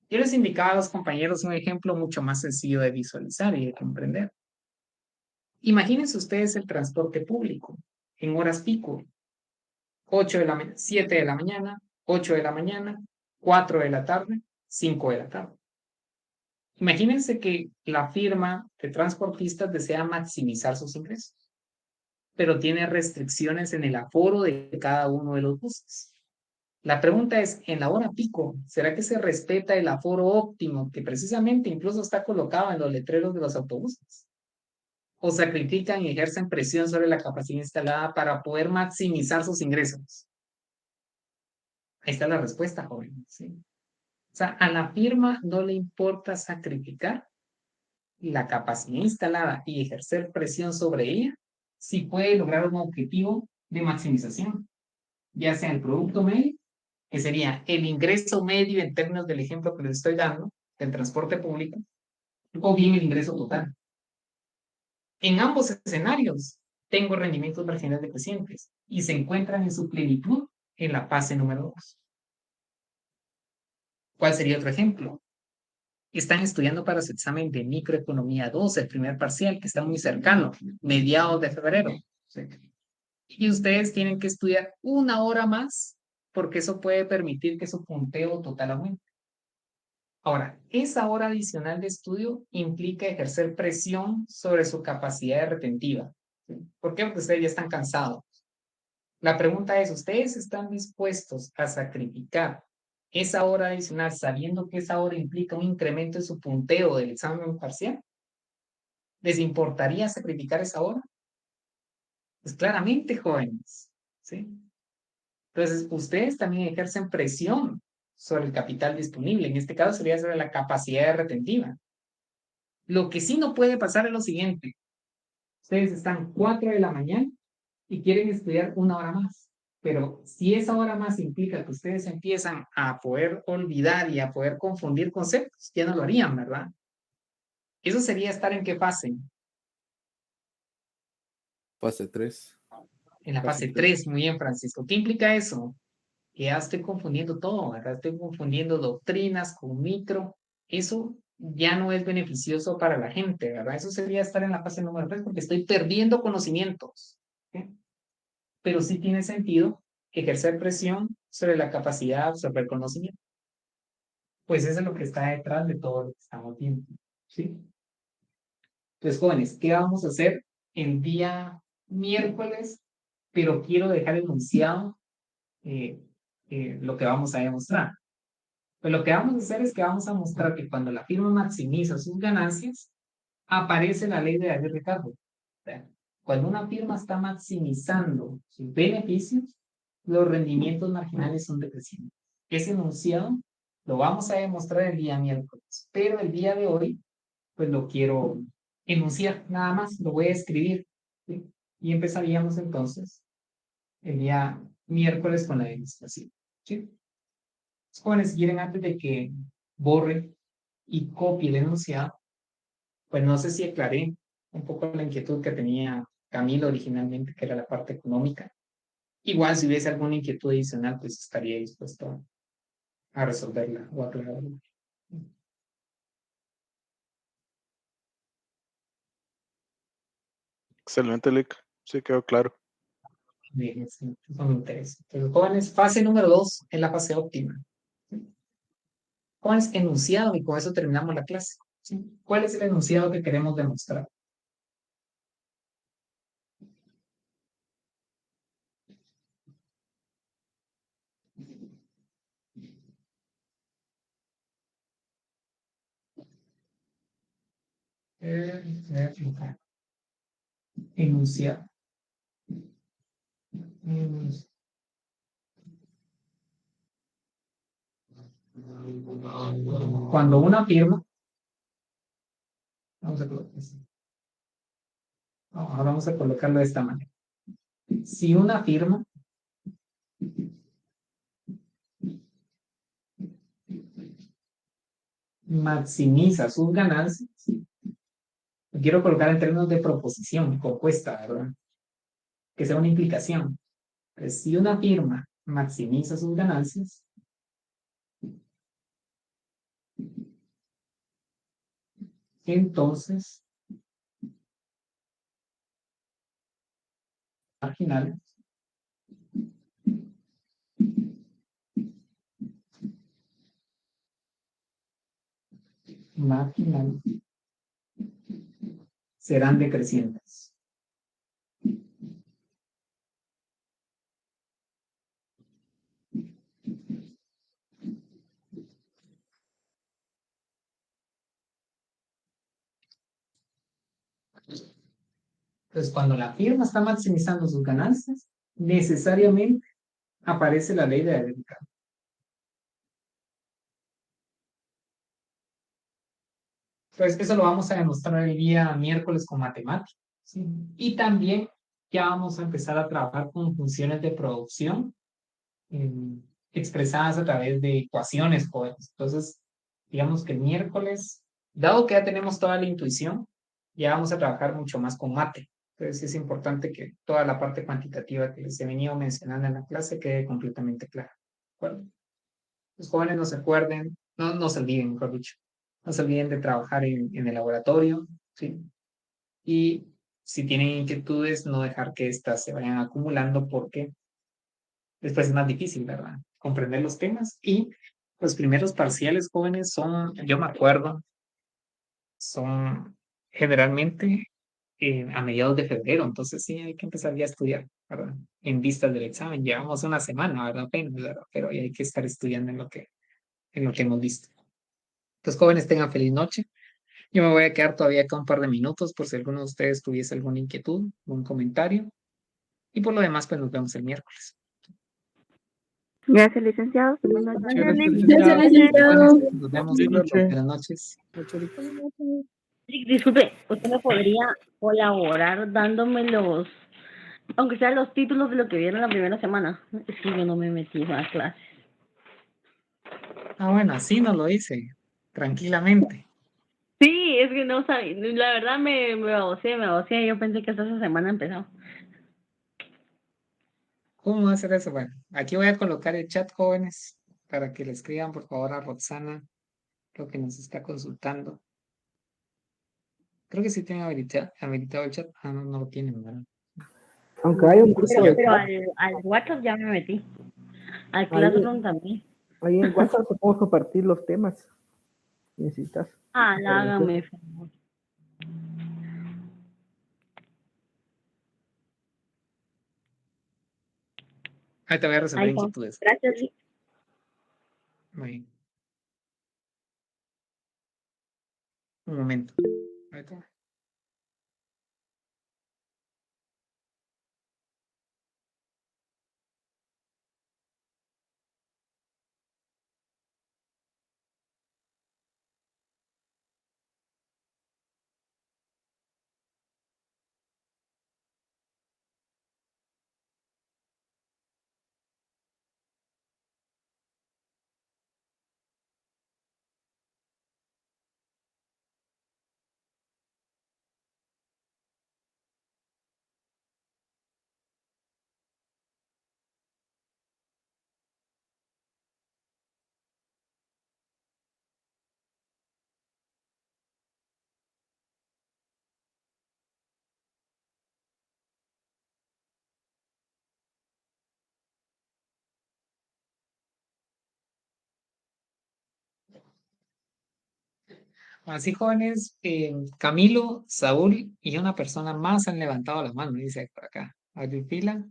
Yo les indicaba a los compañeros un ejemplo mucho más sencillo de visualizar y de comprender. Imagínense ustedes el transporte público en horas pico. 7 de la mañana, 8 de la mañana, 4 de la tarde, 5 de la tarde. Imagínense que la firma de transportistas desea maximizar sus ingresos, pero tiene restricciones en el aforo de cada uno de los buses. La pregunta es, en la hora pico, ¿será que se respeta el aforo óptimo que precisamente incluso está colocado en los letreros de los autobuses? ¿O sacrifican y ejercen presión sobre la capacidad instalada para poder maximizar sus ingresos? Ahí está la respuesta, joven. ¿Sí? O sea, a la firma no le importa sacrificar la capacidad instalada y ejercer presión sobre ella si puede lograr un objetivo de maximización, ya sea el producto medio, que sería el ingreso medio en términos del ejemplo que les estoy dando, del transporte público, o bien el ingreso total. En ambos escenarios tengo rendimientos marginales decrecientes y se encuentran en su plenitud en la fase número 2. ¿Cuál sería otro ejemplo? Están estudiando para su examen de microeconomía 2, el primer parcial, que está muy cercano, mediados de febrero. Y ustedes tienen que estudiar 1 hora más porque eso puede permitir que su punteo total aumente. Ahora, esa hora adicional de estudio implica ejercer presión sobre su capacidad retentiva. ¿Por qué? Porque ustedes ya están cansados. La pregunta es, ¿ustedes están dispuestos a sacrificar esa hora adicional sabiendo que esa hora implica un incremento en su punteo del examen parcial? ¿Les importaría sacrificar esa hora? Pues claramente, jóvenes, ¿sí? Entonces, ustedes también ejercen presión sobre el capital disponible. En este caso sería sobre la capacidad retentiva. Lo que sí no puede pasar es lo siguiente. Ustedes están 4 de la mañana y quieren estudiar 1 hora más. Pero si esa hora más implica que ustedes empiezan a poder olvidar y a poder confundir conceptos, ya no lo harían, ¿verdad? Eso sería estar en qué fase. Fase 3. En la fase 3, muy bien, Francisco. ¿Qué implica eso? Que ya estoy confundiendo todo, acá estoy confundiendo doctrinas con micro. Eso ya no es beneficioso para la gente, ¿verdad? Eso sería estar en la fase número 3 porque estoy perdiendo conocimientos. ¿Sí? Pero sí tiene sentido ejercer presión sobre la capacidad de absorber conocimiento. Pues eso es lo que está detrás de todo lo que estamos viendo. ¿Sí? Entonces, jóvenes, ¿qué vamos a hacer el día miércoles? Pero quiero dejar enunciado lo que vamos a demostrar. Pues lo que vamos a hacer es que vamos a mostrar que cuando la firma maximiza sus ganancias, aparece la ley de David-Ricardo. Cuando una firma está maximizando sus beneficios, los rendimientos marginales son decrecientes. Ese enunciado lo vamos a demostrar el día miércoles, pero el día de hoy, pues lo quiero enunciar, nada más, lo voy a escribir. ¿Sí? Y empezaríamos entonces el día miércoles con la demostración. ¿Sí? Jóvenes, si quieren, antes de que borre y copie el enunciado, pues no sé si aclaré un poco la inquietud que tenía Camilo originalmente, que era la parte económica. Igual, si hubiese alguna inquietud adicional, pues estaría dispuesto a resolverla o aclararla. Excelente, Lick. Sí, quedó claro. Bien, eso me interesa. Entonces, jóvenes, fase número 2 es la fase óptima. Jóvenes, enunciado, y con eso terminamos la clase. ¿Sí? ¿Cuál es el enunciado que queremos demostrar? Enunciado. Cuando una firma, vamos a colocarlo de esta manera. Si una firma maximiza sus ganancias, lo quiero colocar en términos de proposición compuesta, ¿verdad? Que sea una implicación. Entonces, si una firma maximiza sus ganancias, entonces marginales serán decrecientes. Entonces, cuando la firma está maximizando sus ganancias, necesariamente aparece la ley de David-Ricardo. Entonces, eso lo vamos a demostrar el día miércoles con matemáticas. ¿Sí? Y también ya vamos a empezar a trabajar con funciones de producción expresadas a través de ecuaciones, jóvenes. Entonces, digamos que el miércoles, dado que ya tenemos toda la intuición, ya vamos a trabajar mucho más con mate. Entonces, es importante que toda la parte cuantitativa que les he venido mencionando en la clase quede completamente clara. ¿De acuerdo? Los jóvenes no se acuerden, no se olviden, mejor dicho, no se olviden de trabajar en el laboratorio, ¿sí? Y si tienen inquietudes, no dejar que éstas se vayan acumulando porque después es más difícil, ¿verdad? Comprender los temas. Y los primeros parciales jóvenes son, yo me acuerdo, son generalmente a mediados de febrero, entonces sí hay que empezar ya a estudiar, ¿verdad? En vistas del examen, llevamos una semana, ¿verdad? Apenas, ¿verdad? Pero ya hay que estar estudiando en lo que hemos visto. Los jóvenes tengan feliz noche. Yo me voy a quedar todavía acá un par de minutos por si alguno de ustedes tuviese alguna inquietud, un comentario. Y por lo demás, pues nos vemos el miércoles. Gracias, licenciado. Buenas noches. Gracias, licenciado. Buenas, Nos vemos. Buenas noches. Sí, disculpe, ¿usted me podría colaborar dándome los, aunque sean los títulos de lo que vieron la primera semana? Es que yo no me metí a clase. Ah, bueno, así no lo hice, tranquilamente. Sí, es que no sabía, la verdad me baboseé, yo pensé que hasta esa semana empezó. ¿Cómo va a hacer eso? Bueno, aquí voy a colocar el chat, jóvenes, para que le escriban, por favor, a Roxana lo que nos está consultando. Creo que sí tienen habilitado el chat. Ah, no, no lo tienen, ¿verdad? Aunque hay un grupo de Pero chat, al WhatsApp ya me metí. Al ahí, Classroom también. ahí en WhatsApp te puedo compartir los temas. Necesitas. Hágame favor. Ahí te voy a resolver Ahí está. inquietudes. Gracias. Muy bien. Un momento. Ahorita. Así, jóvenes, Camilo, Saúl y una persona más han levantado la mano, dice por acá. ¿Abrir fila?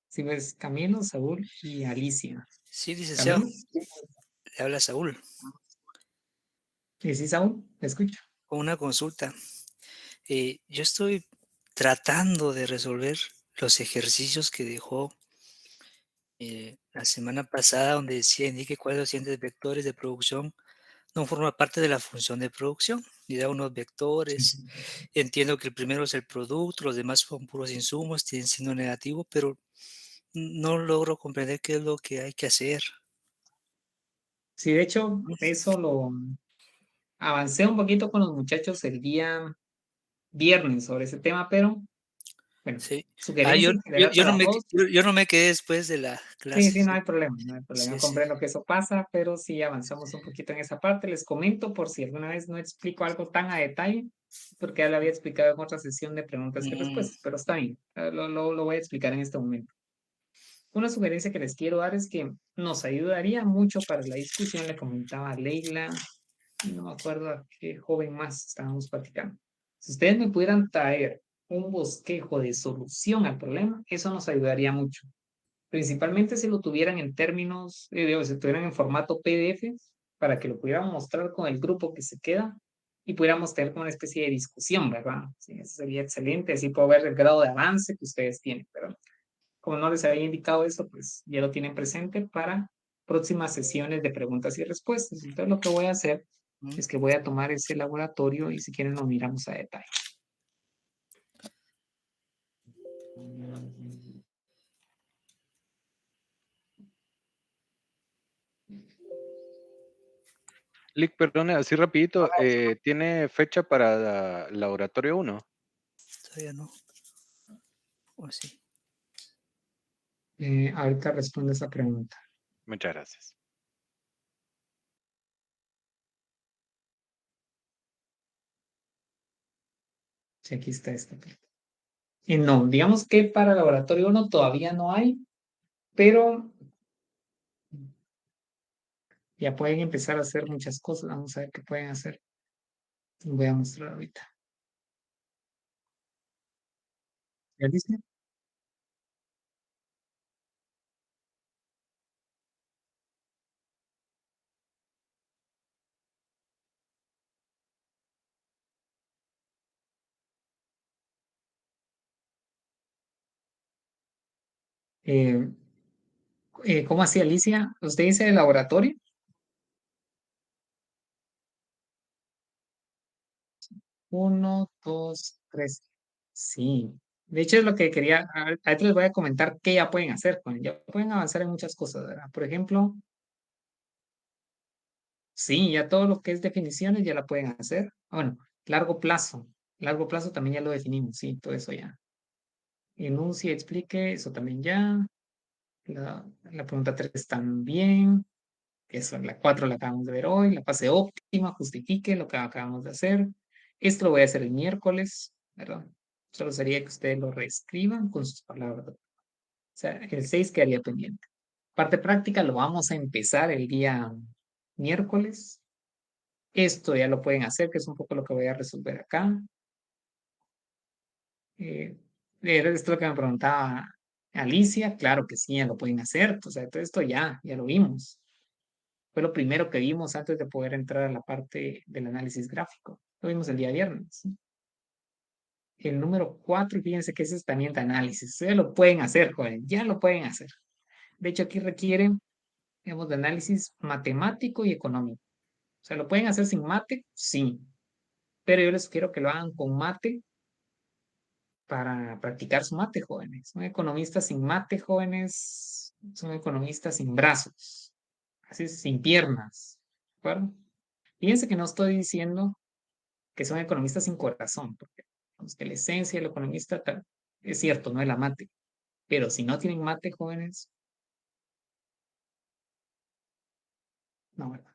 Sí, ves, Camilo, Saúl y Alicia. Sí, licenciado. ¿Camilo? Le habla Saúl. ¿Y sí, Saúl? ¿Me escucho? Con una consulta. Yo estoy tratando de resolver los ejercicios que dejó la semana pasada, donde decía indique cuáles de los siguientes vectores de producción no forma parte de la función de producción. Y da unos vectores. Entiendo que el primero es el producto, los demás son puros insumos, tienen signo negativo, pero no logro comprender qué es lo que hay que hacer. Sí, de hecho, eso lo avancé un poquito con los muchachos el día viernes sobre ese tema, pero bueno, Sí. sugerencia en general para todos. Yo no me quedé después de la clase. Sí, no hay problema, no hay problema. Sí, Yo sí. comprendo que eso pasa, pero sí avanzamos un poquito en esa parte. Les comento por si alguna vez no explico algo tan a detalle, porque ya lo había explicado en otra sesión de preguntas y respuestas, pero está bien, lo voy a explicar en este momento. Una sugerencia que les quiero dar es que nos ayudaría mucho para la discusión, le comentaba a Leila, y no me acuerdo a qué joven más estábamos platicando. Si ustedes me pudieran traer un bosquejo de solución al problema, eso nos ayudaría mucho. Principalmente si lo tuvieran en términos, si tuvieran en formato PDF, para que lo pudiéramos mostrar con el grupo que se queda y pudiéramos tener como una especie de discusión, ¿verdad? Sí, eso sería excelente, así puedo ver el grado de avance que ustedes tienen, pero como no les había indicado eso, pues ya lo tienen presente para próximas sesiones de preguntas y respuestas. Entonces lo que voy a hacer es que voy a tomar ese laboratorio y si quieren lo miramos a detalle. Lick, perdone, así rapidito, ¿tiene fecha para laboratorio 1? Todavía no. ¿O sí? Ahorita respondo esa pregunta. Muchas gracias. Sí, aquí está esta parte. No, digamos que para laboratorio 1 todavía no hay, pero ya pueden empezar a hacer muchas cosas. Vamos a ver qué pueden hacer. Voy a mostrar ahorita. ¿Ya dice? ¿Cómo hacía Alicia? ¿Usted dice el laboratorio? 1, 2, 3. Sí. De hecho, es lo que quería. Ahorita les voy a comentar qué ya pueden hacer. Ya pueden avanzar en muchas cosas, ¿verdad? Por ejemplo, sí, ya todo lo que es definiciones ya la pueden hacer. Bueno, largo plazo. Largo plazo también ya lo definimos, sí, todo eso ya. Enuncie, explique, eso también ya. La pregunta 3 también. Eso, la 4 la acabamos de ver hoy. La fase óptima, justifique lo que acabamos de hacer. Esto lo voy a hacer el miércoles, ¿verdad? Solo sería que ustedes lo reescriban con sus palabras. O sea, el 6 quedaría pendiente. Parte práctica lo vamos a empezar el día miércoles. Esto ya lo pueden hacer, que es un poco lo que voy a resolver acá. Esto es lo que me preguntaba Alicia. Claro que sí, ya lo pueden hacer. O sea, todo esto ya lo vimos. Fue lo primero que vimos antes de poder entrar a la parte del análisis gráfico. Lo vimos el día viernes. ¿Sí? El número 4, fíjense que ese es también de análisis. Ustedes lo pueden hacer, joven, ya lo pueden hacer. De hecho, aquí requieren, digamos, de análisis matemático y económico. O sea, ¿lo pueden hacer sin mate? Sí. Pero yo les sugiero que lo hagan con mate para practicar su mate, jóvenes. Un economista sin mate, jóvenes, son economistas sin brazos, así sin piernas. ¿De acuerdo? Fíjense que no estoy diciendo que son economistas sin corazón, porque digamos que la esencia del economista es cierto, no es la mate. Pero si no tienen mate, jóvenes, no, ¿verdad?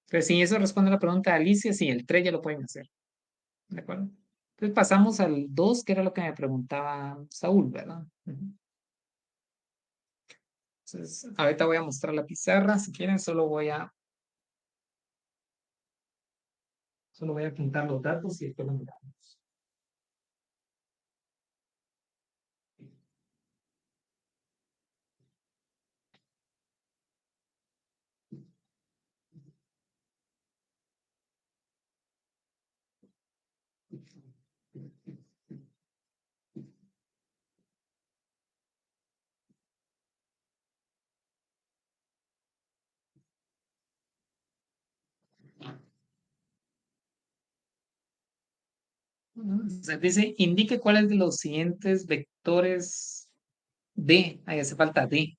Entonces, si eso responde a la pregunta de Alicia, sí, el 3 ya lo pueden hacer. ¿De acuerdo? Entonces pasamos al 2, que era lo que me preguntaba Saúl, ¿verdad? Entonces, ahorita voy a mostrar la pizarra. Si quieren, solo voy a apuntar los datos y después lo miramos. Se dice, indique cuáles de los siguientes vectores ahí hace falta D,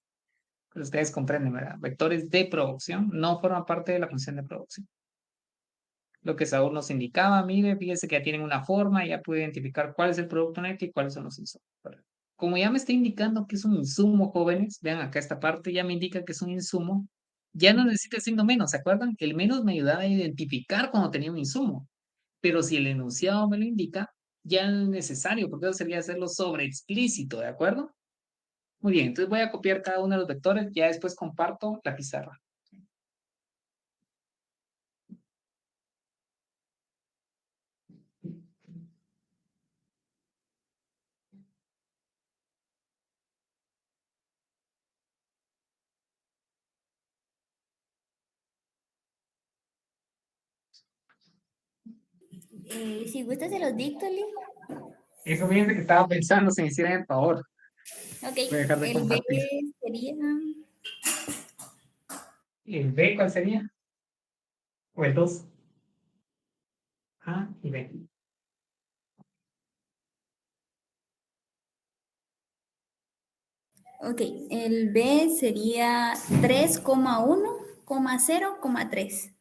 pero ustedes comprenden, ¿verdad? Vectores de producción no forman parte de la función de producción. Lo que Saúl nos indicaba, mire, fíjese que ya tienen una forma, ya puede identificar cuál es el producto neto y cuáles son los insumos. Como ya me está indicando que es un insumo, jóvenes, vean acá esta parte, ya me indica que es un insumo, ya no necesita el signo menos, ¿se acuerdan? Que el menos me ayudaba a identificar cuando tenía un insumo, pero si el enunciado me lo indica, ya no es necesario, porque eso sería hacerlo sobre explícito, ¿de acuerdo? Muy bien, entonces voy a copiar cada uno de los vectores, ya después comparto la pizarra. Si gusta se los dicto, Lee. Eso fíjense que estaba pensando si me hicieran el favor. Ok, Voy a dejar de el B compartir. sería... ¿El B cuál sería? ¿O el 2? A y B. Ok, el B sería 3,1 0,3.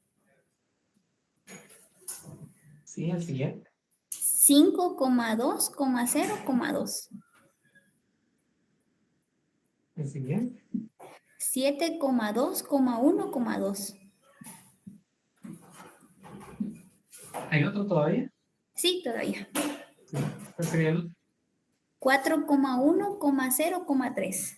Sí, el siguiente. 5,2,0,2. El siguiente. 7,2,1,2. ¿Hay otro todavía? Sí, todavía. ¿Cuál sería el otro? 4,1,0,3.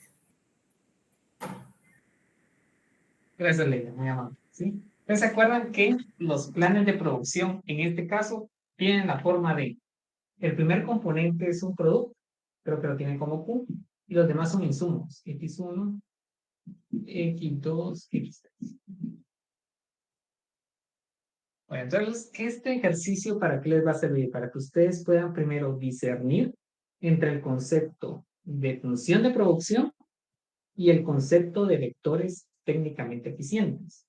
Gracias, Leila, muy amable. ¿Sí? Entonces, ¿se acuerdan que los planes de producción, en este caso, tienen la forma de, el primer componente es un producto, pero que lo tienen como Q, y los demás son insumos, X1, X2, X3. Bueno, entonces, este ejercicio, ¿para qué les va a servir? Para que ustedes puedan primero discernir entre el concepto de función de producción y el concepto de vectores técnicamente eficientes.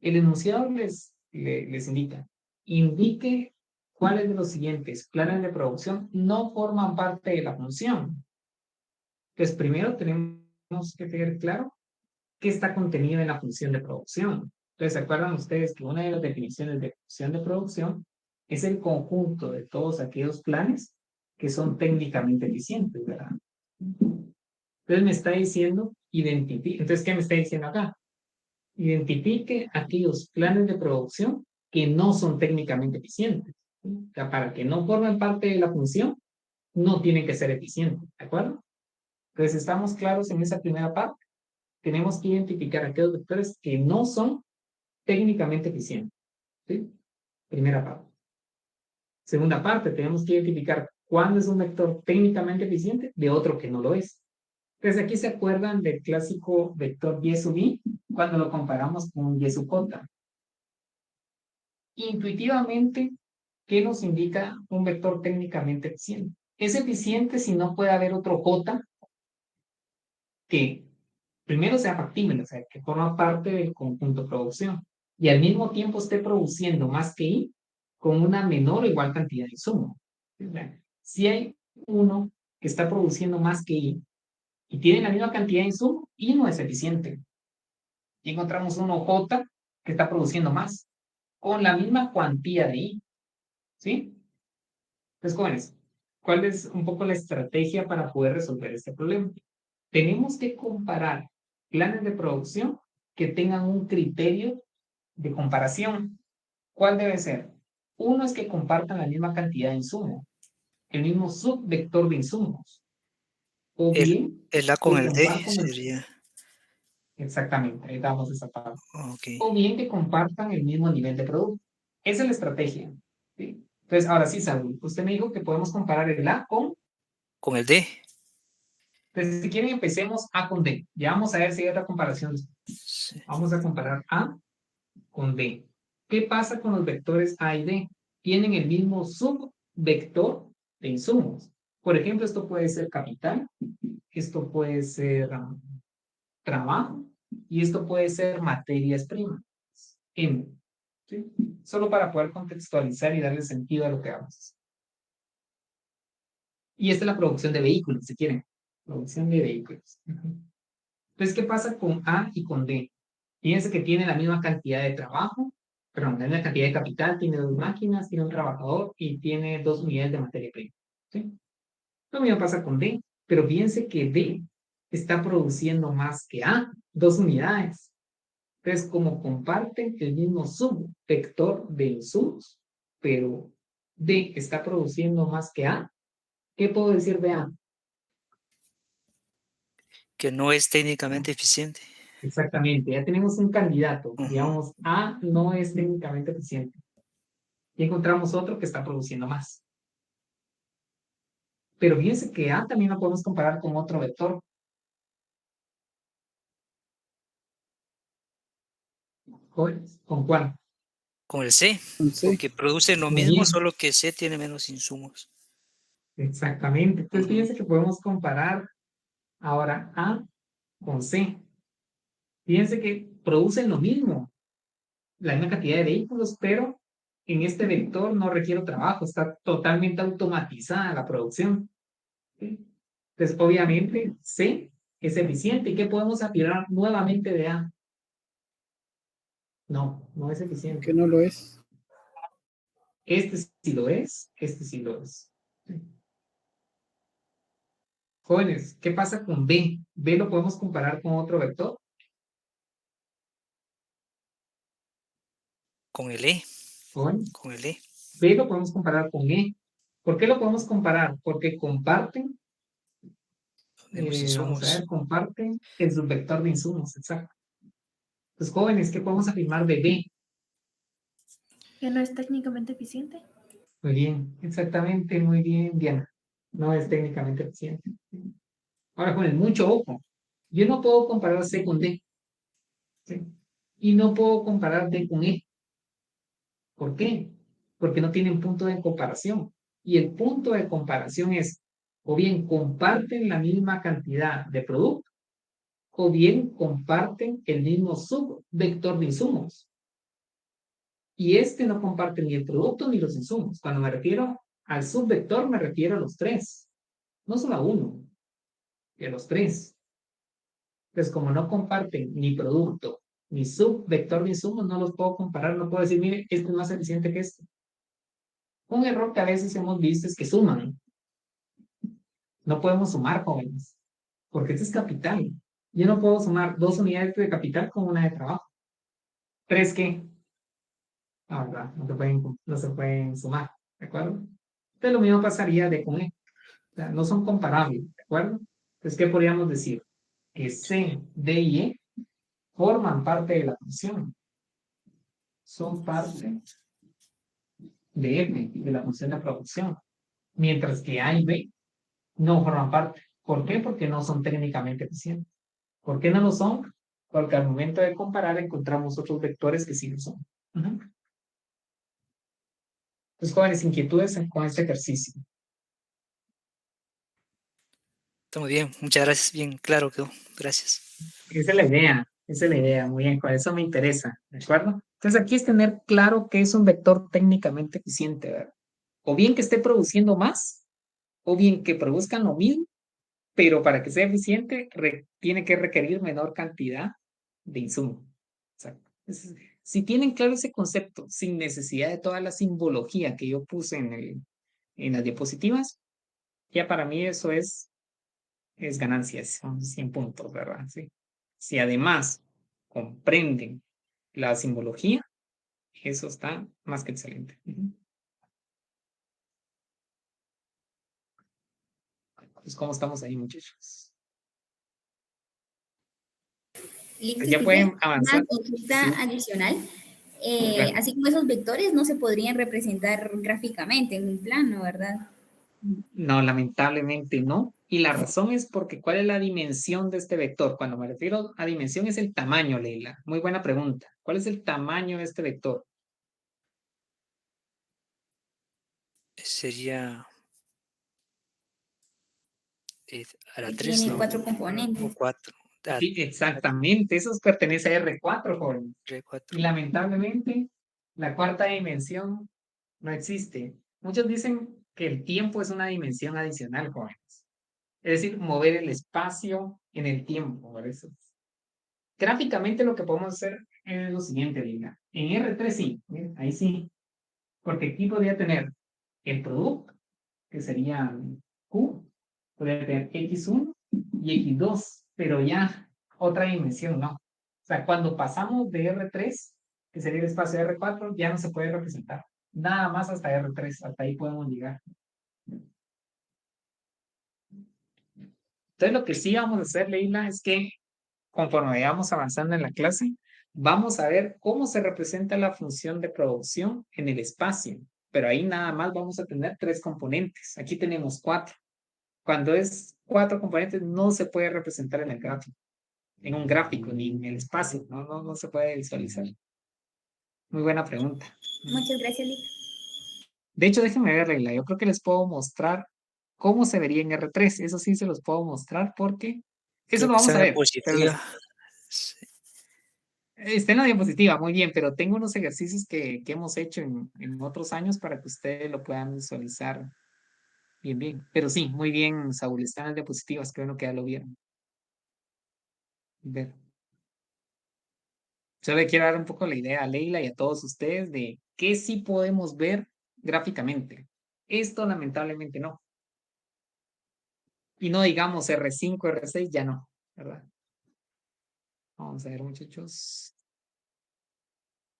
El enunciado les indica, indique cuáles de los siguientes planes de producción no forman parte de la función. Entonces, primero tenemos que tener claro qué está contenido en la función de producción. Entonces, ¿se acuerdan ustedes que una de las definiciones de función de producción es el conjunto de todos aquellos planes que son técnicamente eficientes, ¿verdad? Entonces me está diciendo, identifique. Entonces, ¿qué me está diciendo acá? Identifique aquellos planes de producción que no son técnicamente eficientes. O sea, para que no formen parte de la función, no tienen que ser eficientes, ¿de acuerdo? Entonces, estamos claros en esa primera parte. Tenemos que identificar aquellos vectores que no son técnicamente eficientes. ¿Sí? Primera parte. Segunda parte, tenemos que identificar cuándo es un vector técnicamente eficiente de otro que no lo es. Entonces, aquí se acuerdan del clásico vector y sub i cuando lo comparamos con un y sub j. Intuitivamente, ¿qué nos indica un vector técnicamente eficiente? Es eficiente si no puede haber otro j que primero sea factible, o sea, que forma parte del conjunto de producción, y al mismo tiempo esté produciendo más que i con una menor o igual cantidad de insumo. Si hay uno que está produciendo más que i y tiene la misma cantidad de insumo, i no es eficiente. Y encontramos uno j que está produciendo más, con la misma cuantía de i. ¿Sí? Entonces, jóvenes, ¿cuál es un poco la estrategia para poder resolver este problema? Tenemos que comparar planes de producción que tengan un criterio de comparación. ¿Cuál debe ser? Uno es que compartan la misma cantidad de insumo, el mismo subvector de insumos. O bien, El A con que el D compartan sería. Exactamente, ahí damos esa parte. Okay. O bien que compartan el mismo nivel de producto. Esa es la estrategia. ¿Sí? Entonces, ahora sí, Saúl, usted me dijo que podemos comparar el A con el D. Entonces, si quieren, empecemos A con D. Ya vamos a ver si hay otra comparación. Sí. Vamos a comparar A con D. ¿Qué pasa con los vectores A y D? Tienen el mismo subvector de insumos. Por ejemplo, esto puede ser capital, esto puede ser trabajo y esto puede ser materias primas. M. ¿Sí? Solo para poder contextualizar y darle sentido a lo que hablamos. Y esta es la producción de vehículos, si quieren. Producción de vehículos. Entonces, ¿qué pasa con A y con D? Fíjense que tiene la misma cantidad de trabajo, perdón, la misma cantidad de capital, tiene 2 máquinas, tiene un trabajador y tiene 2 unidades de materia prima. ¿Sí? Lo mismo pasa con D, pero fíjense que D está produciendo más que A, 2 unidades. Entonces, como comparten el mismo subvector de insumos, pero D está produciendo más que A, ¿qué puedo decir de A? Que no es técnicamente eficiente. Exactamente, ya tenemos un candidato, digamos, A no es técnicamente eficiente. Y encontramos otro que está produciendo más. Pero fíjense que A también lo podemos comparar con otro vector. ¿Con cuál? Con el C, porque producen lo Muy mismo, bien. solo que C tiene menos insumos. Exactamente. Entonces fíjense que podemos comparar ahora A con C. Fíjense que producen lo mismo, la misma cantidad de vehículos, pero en este vector no requiere trabajo, está totalmente automatizada la producción. ¿Sí? Entonces, obviamente, C es eficiente. ¿Y qué podemos afirmar nuevamente de A? No, no es eficiente. Que no lo es. Este sí lo es, este sí lo es. Jóvenes, ¿qué pasa con B? ¿B lo podemos comparar con otro vector? Con el E. Jóvenes, Con el E. B lo podemos comparar con E. ¿Por qué lo podemos comparar? Porque comparten, Tenemos vamos a ver, insumos. comparten el subvector de insumos, exacto. Pues jóvenes, ¿qué podemos afirmar de B? ¿Que no es técnicamente eficiente? Muy bien, exactamente, muy bien, Diana. No es técnicamente eficiente. Ahora, jóvenes, mucho ojo. Yo no puedo comparar C con D. ¿Sí? Y no puedo comparar D con E. ¿Por qué? Porque no tienen punto de comparación. Y el punto de comparación es, o bien comparten la misma cantidad de producto, o bien comparten el mismo subvector de insumos. Y este no comparte ni el producto ni los insumos. Cuando me refiero al subvector, me refiero a los tres. No solo a uno, y a los tres. Entonces, como no comparten ni producto ni subvector de insumos, no los puedo comparar. No puedo decir, mire, este es más eficiente que este. Un error que a veces hemos visto es que suman. No podemos sumar, jóvenes, porque este es capital. Yo no puedo sumar 2 unidades de capital con una de trabajo. ¿Tres qué? No, ¿verdad? No se pueden sumar, ¿de acuerdo? Entonces lo mismo pasaría de con E. O sea, no son comparables, ¿de acuerdo? Entonces, ¿qué podríamos decir? Que C, D y E forman parte de la función. Son parte de F, de la función de producción. Mientras que A y B no forman parte. ¿Por qué? Porque no son técnicamente eficientes. ¿Por qué no lo son? Porque al momento de comparar encontramos otros vectores que sí lo son. Entonces, jóvenes, inquietudes con este ejercicio. Está muy bien. Muchas gracias. Bien claro quedó. Gracias. Esa es la idea, muy bien, con eso me interesa, ¿de acuerdo? Entonces aquí es tener claro que es un vector técnicamente eficiente, ¿verdad? O bien que esté produciendo más, o bien que produzcan lo mismo, pero para que sea eficiente tiene que requerir menor cantidad de insumo. Exacto. Si tienen claro ese concepto, sin necesidad de toda la simbología que yo puse en las diapositivas, ya para mí eso es ganancia, son 100 puntos, ¿verdad? ¿Sí? Si además comprenden la simbología, eso está más que excelente. Pues, ¿cómo estamos ahí, muchachos? Listo, Ya pueden avanzar. una consulta Sí. adicional. Claro. Así como esos vectores no se podrían representar gráficamente en un plano, ¿verdad? No, lamentablemente no. Y la razón es porque ¿cuál es la dimensión de este vector? Cuando me refiero a dimensión es el tamaño, Leila. Muy buena pregunta. ¿Cuál es el tamaño de este vector? Sería a la 3, Tiene ¿no? 4 componentes. O 4. Sí, exactamente. Eso pertenece a R4, joven. R4. Y lamentablemente la cuarta dimensión no existe. Muchos dicen que el tiempo es una dimensión adicional, jóvenes. Es decir, mover el espacio en el tiempo. Por eso. Gráficamente lo que podemos hacer es lo siguiente, diga. En R3 sí, miren, ahí sí. Porque aquí podría tener el producto, que sería Q, podría tener X1 y X2, pero ya otra dimensión, ¿no? O sea, cuando pasamos de R3, que sería el espacio de R4, ya no se puede representar. Nada más hasta R3, hasta ahí podemos llegar. Entonces, lo que sí vamos a hacer, Leila, es que conforme vayamos avanzando en la clase, vamos a ver cómo se representa la función de producción en el espacio. Pero ahí nada más vamos a tener 3 componentes. Aquí tenemos 4. Cuando es 4 componentes, no se puede representar en el gráfico, en un gráfico, ni en el espacio. No se puede visualizar. Muy buena pregunta. Muchas gracias, Lita. De hecho, déjenme ver, Leila. Yo creo que les puedo mostrar cómo se vería en R3. Eso sí se los puedo mostrar porque eso Creo lo que vamos está a en la ver. diapositiva. Sí. Está en la diapositiva, muy bien, pero tengo unos ejercicios que hemos hecho en otros años para que ustedes lo puedan visualizar bien. Pero sí, muy bien, Saúl, están las diapositivas, qué bueno que ya lo vieron. Ver. Yo le quiero dar un poco la idea a Leila y a todos ustedes de qué sí podemos ver gráficamente. Esto lamentablemente no. Y no digamos R5, R6, ya no, ¿verdad? Vamos a ver, muchachos.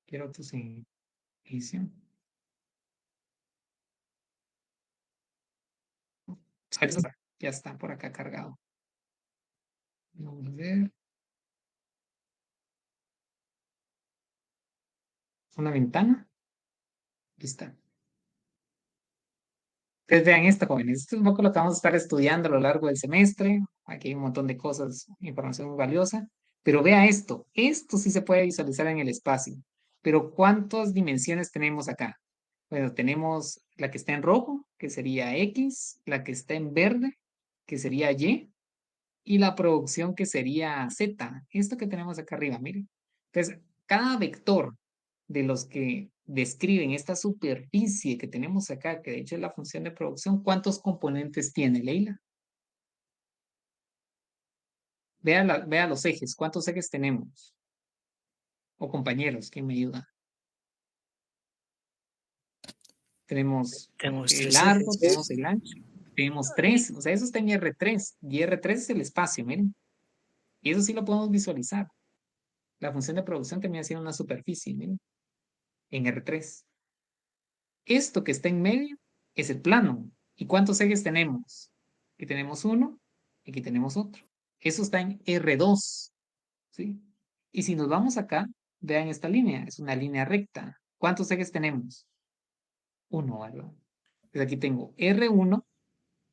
Quiero tu edición. Ya está por acá cargado. Vamos a ver. Una ventana. Aquí está. Ustedes vean esto, jóvenes. Esto es un poco lo que vamos a estar estudiando a lo largo del semestre. Aquí hay un montón de cosas, información muy valiosa. Pero vea esto. Esto sí se puede visualizar en el espacio. Pero ¿cuántas dimensiones tenemos acá? Bueno, tenemos la que está en rojo, que sería X, la que está en verde, que sería y la producción que sería Z. Esto que tenemos acá arriba, miren. Entonces, cada vector de los que describen esta superficie que tenemos acá, que de hecho es la función de producción, ¿cuántos componentes tiene, Leila? Vea los ejes, ¿cuántos ejes tenemos? O compañeros, ¿quién me ayuda? Tenemos Tenemos el 3 largo, ejes. tenemos el ancho, tenemos 3, o sea, eso está en R3, y R3 es el espacio, miren. Y eso sí lo podemos visualizar. La función de producción termina siendo una superficie, miren, en R3. Esto que está en medio es el plano. ¿Y cuántos ejes tenemos? Aquí tenemos uno, aquí tenemos otro. Eso está en R2, ¿sí? Y si nos vamos acá, vean esta línea, es una línea recta. ¿Cuántos ejes tenemos? Uno, ¿verdad? Entonces aquí tengo R1,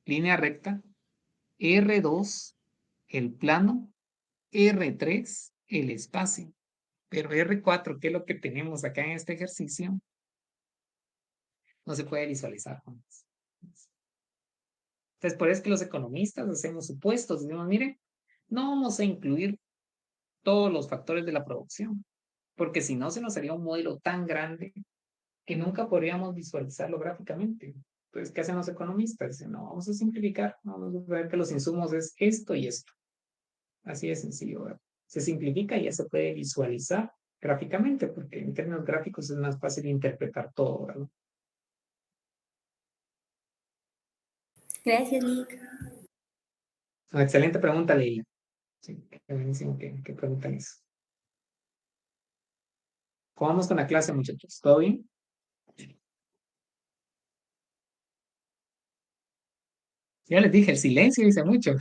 línea recta, R2, el plano, R3, el espacio. Pero R4, que es lo que tenemos acá en este ejercicio, no se puede visualizar, jóvenes. Entonces, por eso es que los economistas hacemos supuestos. Decimos, mire, no vamos a incluir todos los factores de la producción, porque si no, se nos haría un modelo tan grande que nunca podríamos visualizarlo gráficamente. Entonces, ¿qué hacen los economistas? Dicen, no, vamos a simplificar, vamos a ver que los insumos es esto y esto. Así de sencillo, ¿verdad? Se simplifica y ya se puede visualizar gráficamente, porque en términos gráficos es más fácil interpretar todo, ¿verdad? Gracias, Lick. Una excelente pregunta, Leila. Sí, qué buenísimo que preguntan eso. ¿Cómo vamos con la clase, muchachos? ¿Todo bien? Ya les dije, el silencio dice mucho.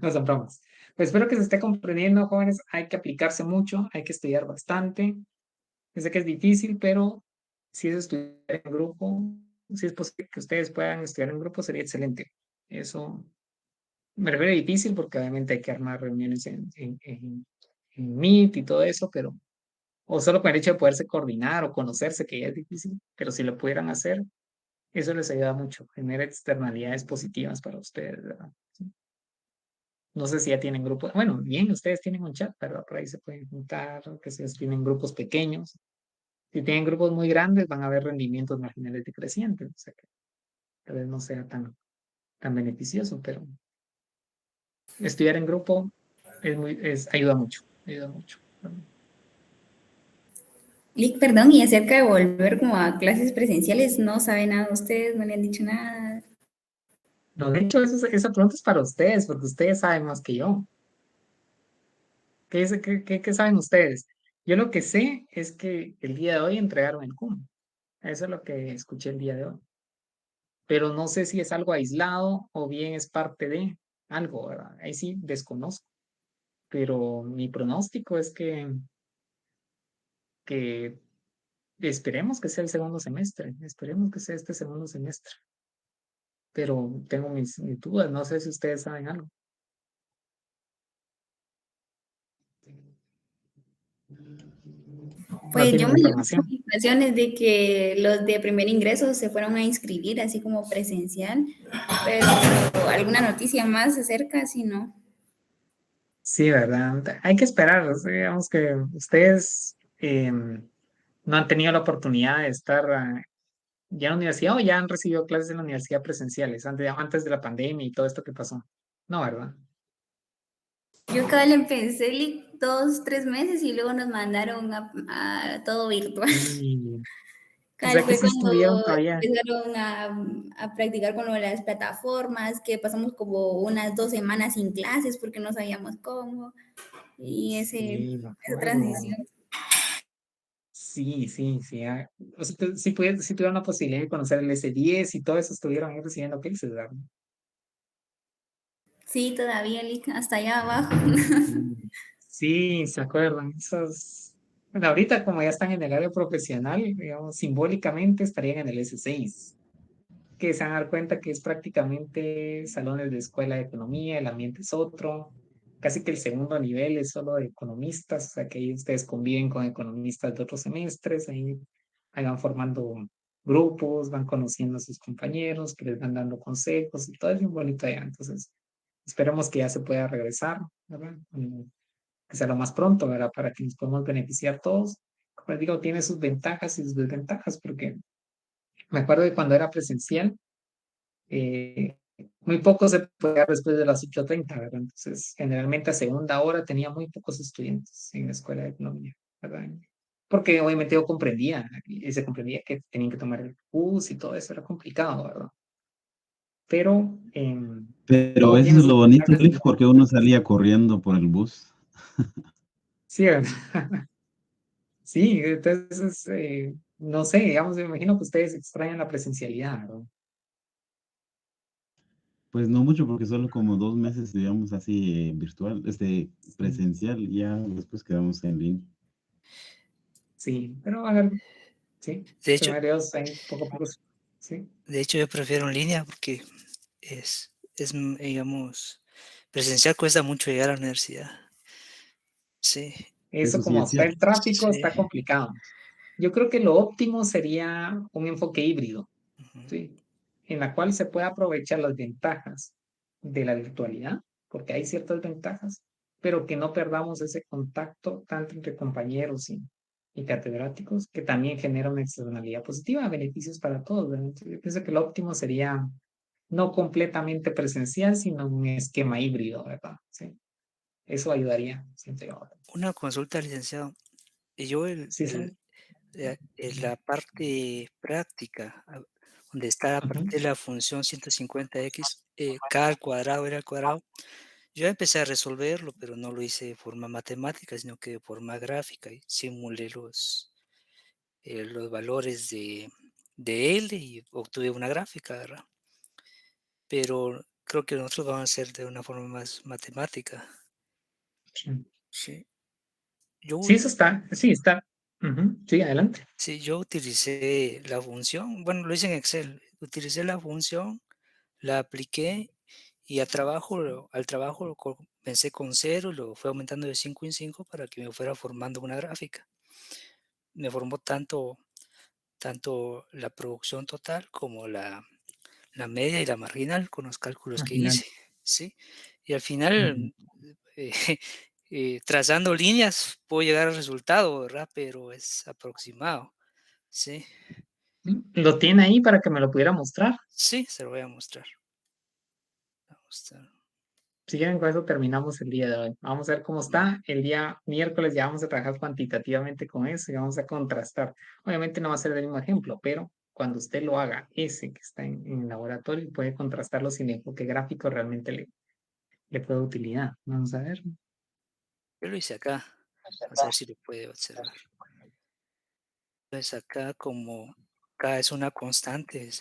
No son bromas. Pues espero que se esté comprendiendo, jóvenes. Hay que aplicarse mucho, hay que estudiar bastante. Yo sé que es difícil, pero si es estudiar en grupo, si es posible que ustedes puedan estudiar en grupo, sería excelente. Eso me refiero a difícil porque obviamente hay que armar reuniones en Meet y todo eso, pero o solo con el hecho de poderse coordinar o conocerse, que ya es difícil, pero si lo pudieran hacer, eso les ayuda mucho, genera externalidades positivas para ustedes, ¿verdad? ¿Sí? No sé si ya tienen grupos, bueno, bien, ustedes tienen un chat, ¿verdad? Por ahí se pueden juntar, que se tienen grupos pequeños. Si tienen grupos muy grandes, van a haber rendimientos marginales decrecientes, o sea que tal vez no sea tan beneficioso, pero estudiar en grupo ayuda mucho, ayuda mucho. Lick, perdón, y acerca de volver como a clases presenciales, ¿no saben nada ustedes? ¿No le han dicho nada? No, de hecho, esa pregunta es para ustedes, porque ustedes saben más que yo. ¿Qué saben ustedes? Yo lo que sé es que el día de hoy entregaron el CUM. Eso es lo que escuché el día de hoy. Pero no sé si es algo aislado o bien es parte de algo, ¿verdad? Ahí sí desconozco. Pero mi pronóstico es que esperemos que sea el segundo semestre. Esperemos que sea este segundo semestre. Pero tengo mis dudas. No sé si ustedes saben algo. Pues No yo tienen me llevo información. informaciones de que los de primer ingreso se fueron a inscribir así como presencial, pero alguna noticia más acerca, si no. Sí, ¿verdad? Hay que esperar. Digamos que ustedes no han tenido la oportunidad de estar ya en la universidad o ya han recibido clases en la universidad presenciales antes de la pandemia y todo esto que pasó. No, ¿verdad? Yo cada vez empecé 2, 3 meses y luego nos mandaron a todo virtual. O Ahí sea que fue sí estuvieron cuando todavía. empezaron a practicar con lo de las plataformas, que pasamos como unas 2 semanas sin clases porque no sabíamos cómo. Y Sí, me esa acuerdo. transición. Sí, sí, sí. O sea, sí tuvieron la posibilidad de conocer el S10 y todo eso, estuvieron ahí recibiendo clases, ¿verdad? Sí, todavía, hasta allá abajo. Sí, se acuerdan. Esos... Bueno, ahorita como ya están en el área profesional, digamos, simbólicamente estarían en el S6, que se van a dar cuenta que es prácticamente salones de escuela de economía, el ambiente es otro, casi que el segundo nivel es solo de economistas, o sea que ahí ustedes conviven con economistas de otros semestres, ahí van formando grupos, van conociendo a sus compañeros, que les van dando consejos y todo es bien bonito allá. Entonces, esperemos que ya se pueda regresar, ¿verdad? Que sea lo más pronto, ¿verdad? Para que nos podamos beneficiar todos. Como les digo, tiene sus ventajas y sus desventajas, porque me acuerdo de cuando era presencial, eh, muy poco se podía después de las 8:30, ¿verdad? Entonces, generalmente a segunda hora tenía muy pocos estudiantes en la escuela de economía, ¿verdad? Porque obviamente yo comprendía, y se comprendía que tenían que tomar el bus y todo eso era complicado, ¿verdad? Pero Pero todo eso tiene es sus lo bonito, ventajas. Lick, porque uno salía corriendo por el bus. Sí, ¿verdad? Sí, entonces, no sé, digamos, me imagino que ustedes extrañan la presencialidad, ¿no? Pues no mucho, porque solo como 2 meses digamos así virtual, presencial, ya después quedamos en línea. Sí, pero a ver, sí, De hecho, primero ahí poco a poco, sí. de hecho, yo prefiero en línea porque digamos, presencial cuesta mucho llegar a la universidad. Sí. Eso Eso sí como es está el cierto. tráfico, Sí. está complicado. Yo creo que lo óptimo sería un enfoque híbrido, ¿sí? En la cual se pueda aprovechar las ventajas de la virtualidad, porque hay ciertas ventajas, pero que no perdamos ese contacto tanto entre compañeros y catedráticos, que también genera una externalidad positiva, beneficios para todos, ¿verdad? Entonces, yo pienso que lo óptimo sería no completamente presencial, sino un esquema híbrido, ¿verdad? Sí, eso ayudaría, siento yo. Una consulta, licenciado. Yo Sí, sí. en la parte práctica, donde está la parte Ujú. de la función 150x, k al cuadrado era al cuadrado, yo empecé a resolverlo, pero no lo hice de forma matemática, sino que de forma gráfica y simulé los valores de L y obtuve una gráfica, ¿verdad? Pero creo que nosotros vamos a hacer de una forma más matemática. Sí. Sí. Yo, Sí, eso está, sí, está. Ujú. Sí, adelante. sí, yo utilicé la función, bueno, lo hice en Excel, utilicé la función, la apliqué y al trabajo lo comencé con 0, lo fue aumentando de 5 en 5 para que me fuera formando una gráfica. Me formó tanto la producción total como la media y la marginal con los cálculos que Marginal. hice, ¿sí? Y al Ujú. final, eh, trazando líneas puedo llegar al resultado, ¿verdad? Pero es aproximado, ¿sí? Lo tiene ahí para que me lo pudiera mostrar. Sí, se lo voy a mostrar. Vamos a Si quieren, con eso terminamos el día de hoy. Vamos a ver cómo está. El día miércoles ya vamos a trabajar cuantitativamente con eso y vamos a contrastar. Obviamente no va a ser el mismo ejemplo, pero cuando usted lo haga, ese que está en el laboratorio, puede contrastarlo sin enfoque gráfico, realmente le puede utilidad. Vamos a ver. Yo lo hice acá. Vamos a ver si lo puede observar. Pues acá como K es una constante,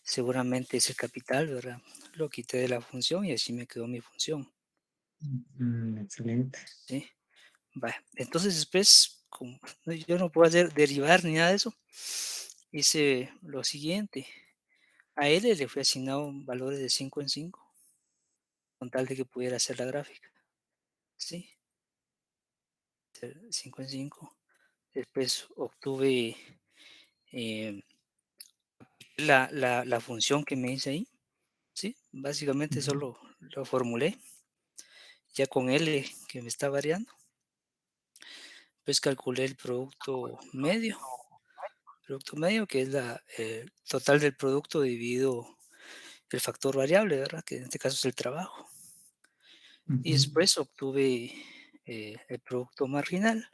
seguramente es el capital, ¿verdad? Lo quité de la función y así me quedó mi función. Excelente. ¿Sí? Vale. Entonces después, como yo no puedo hacer derivar ni nada de eso, hice lo siguiente. A L le fue asignado valores de 5 en 5, con tal de que pudiera hacer la gráfica. ¿Sí? 5 en 5. Después obtuve la función que me hice ahí. ¿Sí? Básicamente solo lo formulé. Ya con L que me está variando. Pues calculé el producto medio. Producto medio que es el total del producto dividido el factor variable, ¿verdad? Que en este caso es el trabajo. Y Ujú. después obtuve el producto marginal,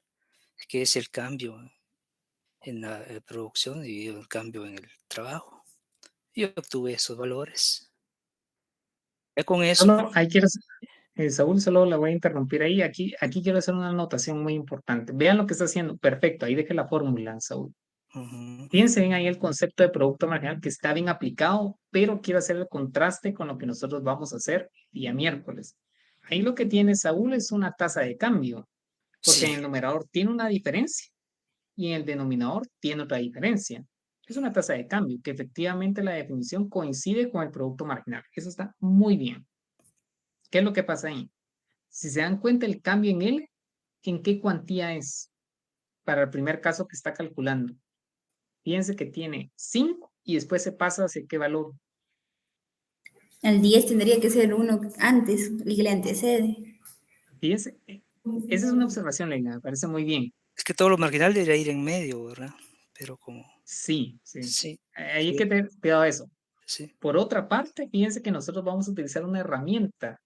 que es el cambio en la producción y el cambio en el trabajo. Y obtuve esos valores. Ya con eso, Solo ahí quiero, Saúl, solo la voy a interrumpir ahí. Aquí quiero hacer una anotación muy importante. Vean lo que está haciendo. Perfecto, ahí deje la fórmula, Saúl. Fíjense bien ahí el concepto de producto marginal que está bien aplicado, pero quiero hacer el contraste con lo que nosotros vamos a hacer día miércoles. Ahí lo que tiene Saúl es una tasa de cambio, porque en el numerador tiene una diferencia y en el denominador tiene otra diferencia. Es una tasa de cambio que efectivamente la definición coincide con el producto marginal. Eso está muy bien. ¿Qué es lo que pasa ahí? Si se dan cuenta el cambio en L, ¿en qué cuantía es? Para el primer caso que está calculando. Fíjense que tiene 5 y después se pasa hacia qué valor. El 10 tendría que ser uno antes, el que le antecede. Fíjense, esa es una observación, Leila, me parece muy bien. es que todo lo marginal debería ir en medio, ¿verdad? Pero como... Sí. Sí. Ahí hay que tener cuidado de eso. Sí. Por otra parte, fíjense que nosotros vamos a utilizar una herramienta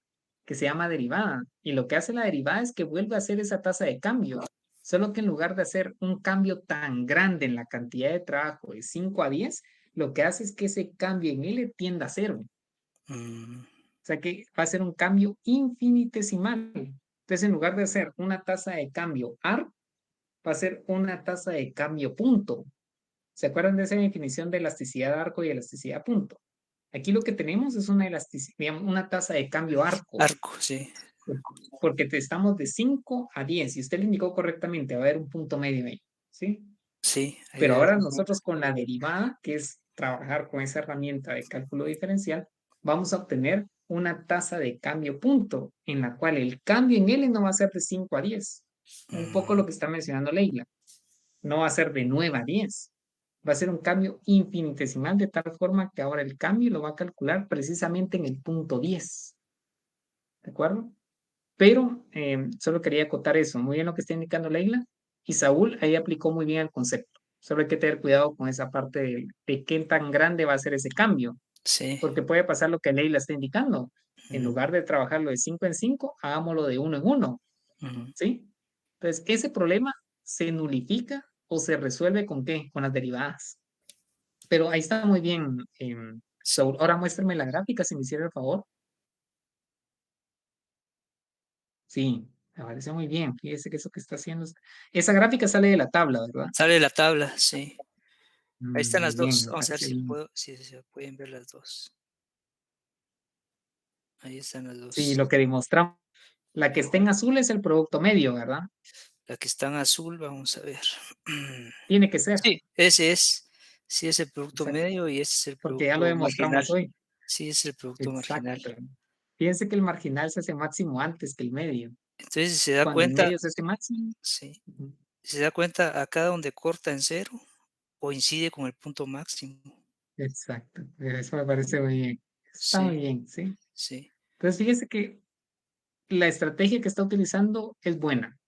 que se llama derivada. Y lo que hace la derivada es que vuelve a hacer esa tasa de cambio. Solo que en lugar de hacer un cambio tan grande en la cantidad de trabajo de 5 a 10, lo que hace es que ese cambio en L tienda a 0. O sea que va a ser un cambio infinitesimal. Entonces, en lugar de hacer una tasa de cambio AR, va a ser una tasa de cambio punto. ¿Se acuerdan de esa definición de elasticidad de arco y elasticidad punto? Aquí lo que tenemos es una elasticidad, una tasa de cambio arco. Arco, sí. Porque estamos de 5 a 10 y usted lo indicó correctamente, va a haber un punto medio ahí, ¿sí? Sí. Pero ahora nosotros con la derivada, que es trabajar con esa herramienta de cálculo diferencial, vamos a obtener una tasa de cambio punto, en la cual el cambio en L no va a ser de 5 a 10. Un poco lo que está mencionando Leila. No va a ser de 9 a 10. Va a ser un cambio infinitesimal de tal forma que ahora el cambio lo va a calcular precisamente en el punto 10. ¿De acuerdo? Pero solo quería acotar eso. Muy bien lo que está indicando Leila. Y Saúl ahí aplicó muy bien el concepto. Solo hay que tener cuidado con esa parte de qué tan grande va a ser ese cambio. Sí. Porque puede pasar lo que Leila está indicando. En lugar de trabajarlo de 5 en 5, hagámoslo de 1 en 1. ¿Sí? Entonces, ese problema se nulifica o se resuelve ¿con qué? Con las derivadas. Pero ahí está muy bien, Saúl. Ahora muéstrame la gráfica, si me hiciera el favor. Sí, me parece muy bien. Fíjese que eso que está haciendo. Esa gráfica sale de la tabla, ¿verdad? Sale de la tabla, sí. Ahí están las Muy bien, dos. me Vamos a ver parece bien. si se pueden ver las dos. Ahí están las dos. Sí, lo que demostramos. La que está en azul es el producto medio, ¿verdad? La que está en azul, vamos a ver. Tiene que ser. Sí, ese es. Sí, es el producto Exacto. medio y ese es el Porque ya lo producto marginal. demostramos hoy. Sí, es el producto marginal. Fíjense que el marginal se hace máximo antes que el medio. Entonces, si se da Cuando cuenta, el medio se hace máximo. sí. Si se da cuenta, acá donde corta en 0, coincide con el punto máximo. Exacto. Eso me parece muy bien. Está muy bien, ¿sí? Sí. Entonces, fíjese que la estrategia que está utilizando es buena.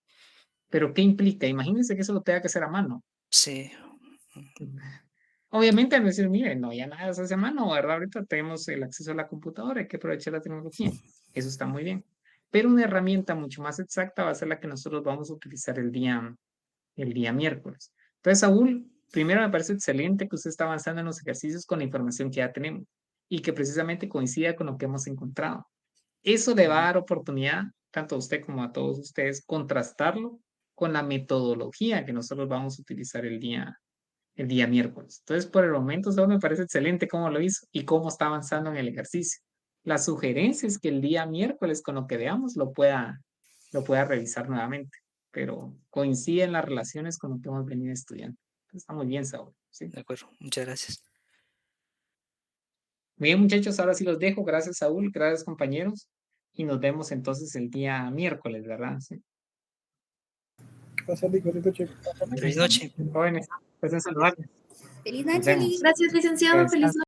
Pero ¿qué implica? Imagínense que eso lo tenga que hacer a mano. Sí. Obviamente, no decir, mire, no, ya nada se hace a mano, ¿verdad? Ahorita tenemos el acceso a la computadora, hay que aprovechar la tecnología. Eso está muy bien. Pero una herramienta mucho más exacta va a ser la que nosotros vamos a utilizar el día miércoles. Entonces, Saúl, primero me parece excelente que usted está avanzando en los ejercicios con la información que ya tenemos y que precisamente coincida con lo que hemos encontrado. Eso le va a dar oportunidad, tanto a usted como a todos ustedes, contrastarlo con la metodología que nosotros vamos a utilizar el día miércoles. Entonces, por el momento, Saúl, me parece excelente cómo lo hizo y cómo está avanzando en el ejercicio. La sugerencia es que el día miércoles, con lo que veamos, lo pueda revisar nuevamente, pero coinciden las relaciones con lo que hemos venido estudiando. Entonces, está muy bien, Saúl. ¿Sí? De acuerdo, muchas gracias. Muy bien, muchachos, ahora sí los dejo. Gracias, Saúl, gracias, compañeros, y nos vemos entonces el día miércoles, ¿verdad? Sí. Feliz noche. Jóvenes, pues saludarles. Feliz noche, gracias, licenciado. Feliz noche.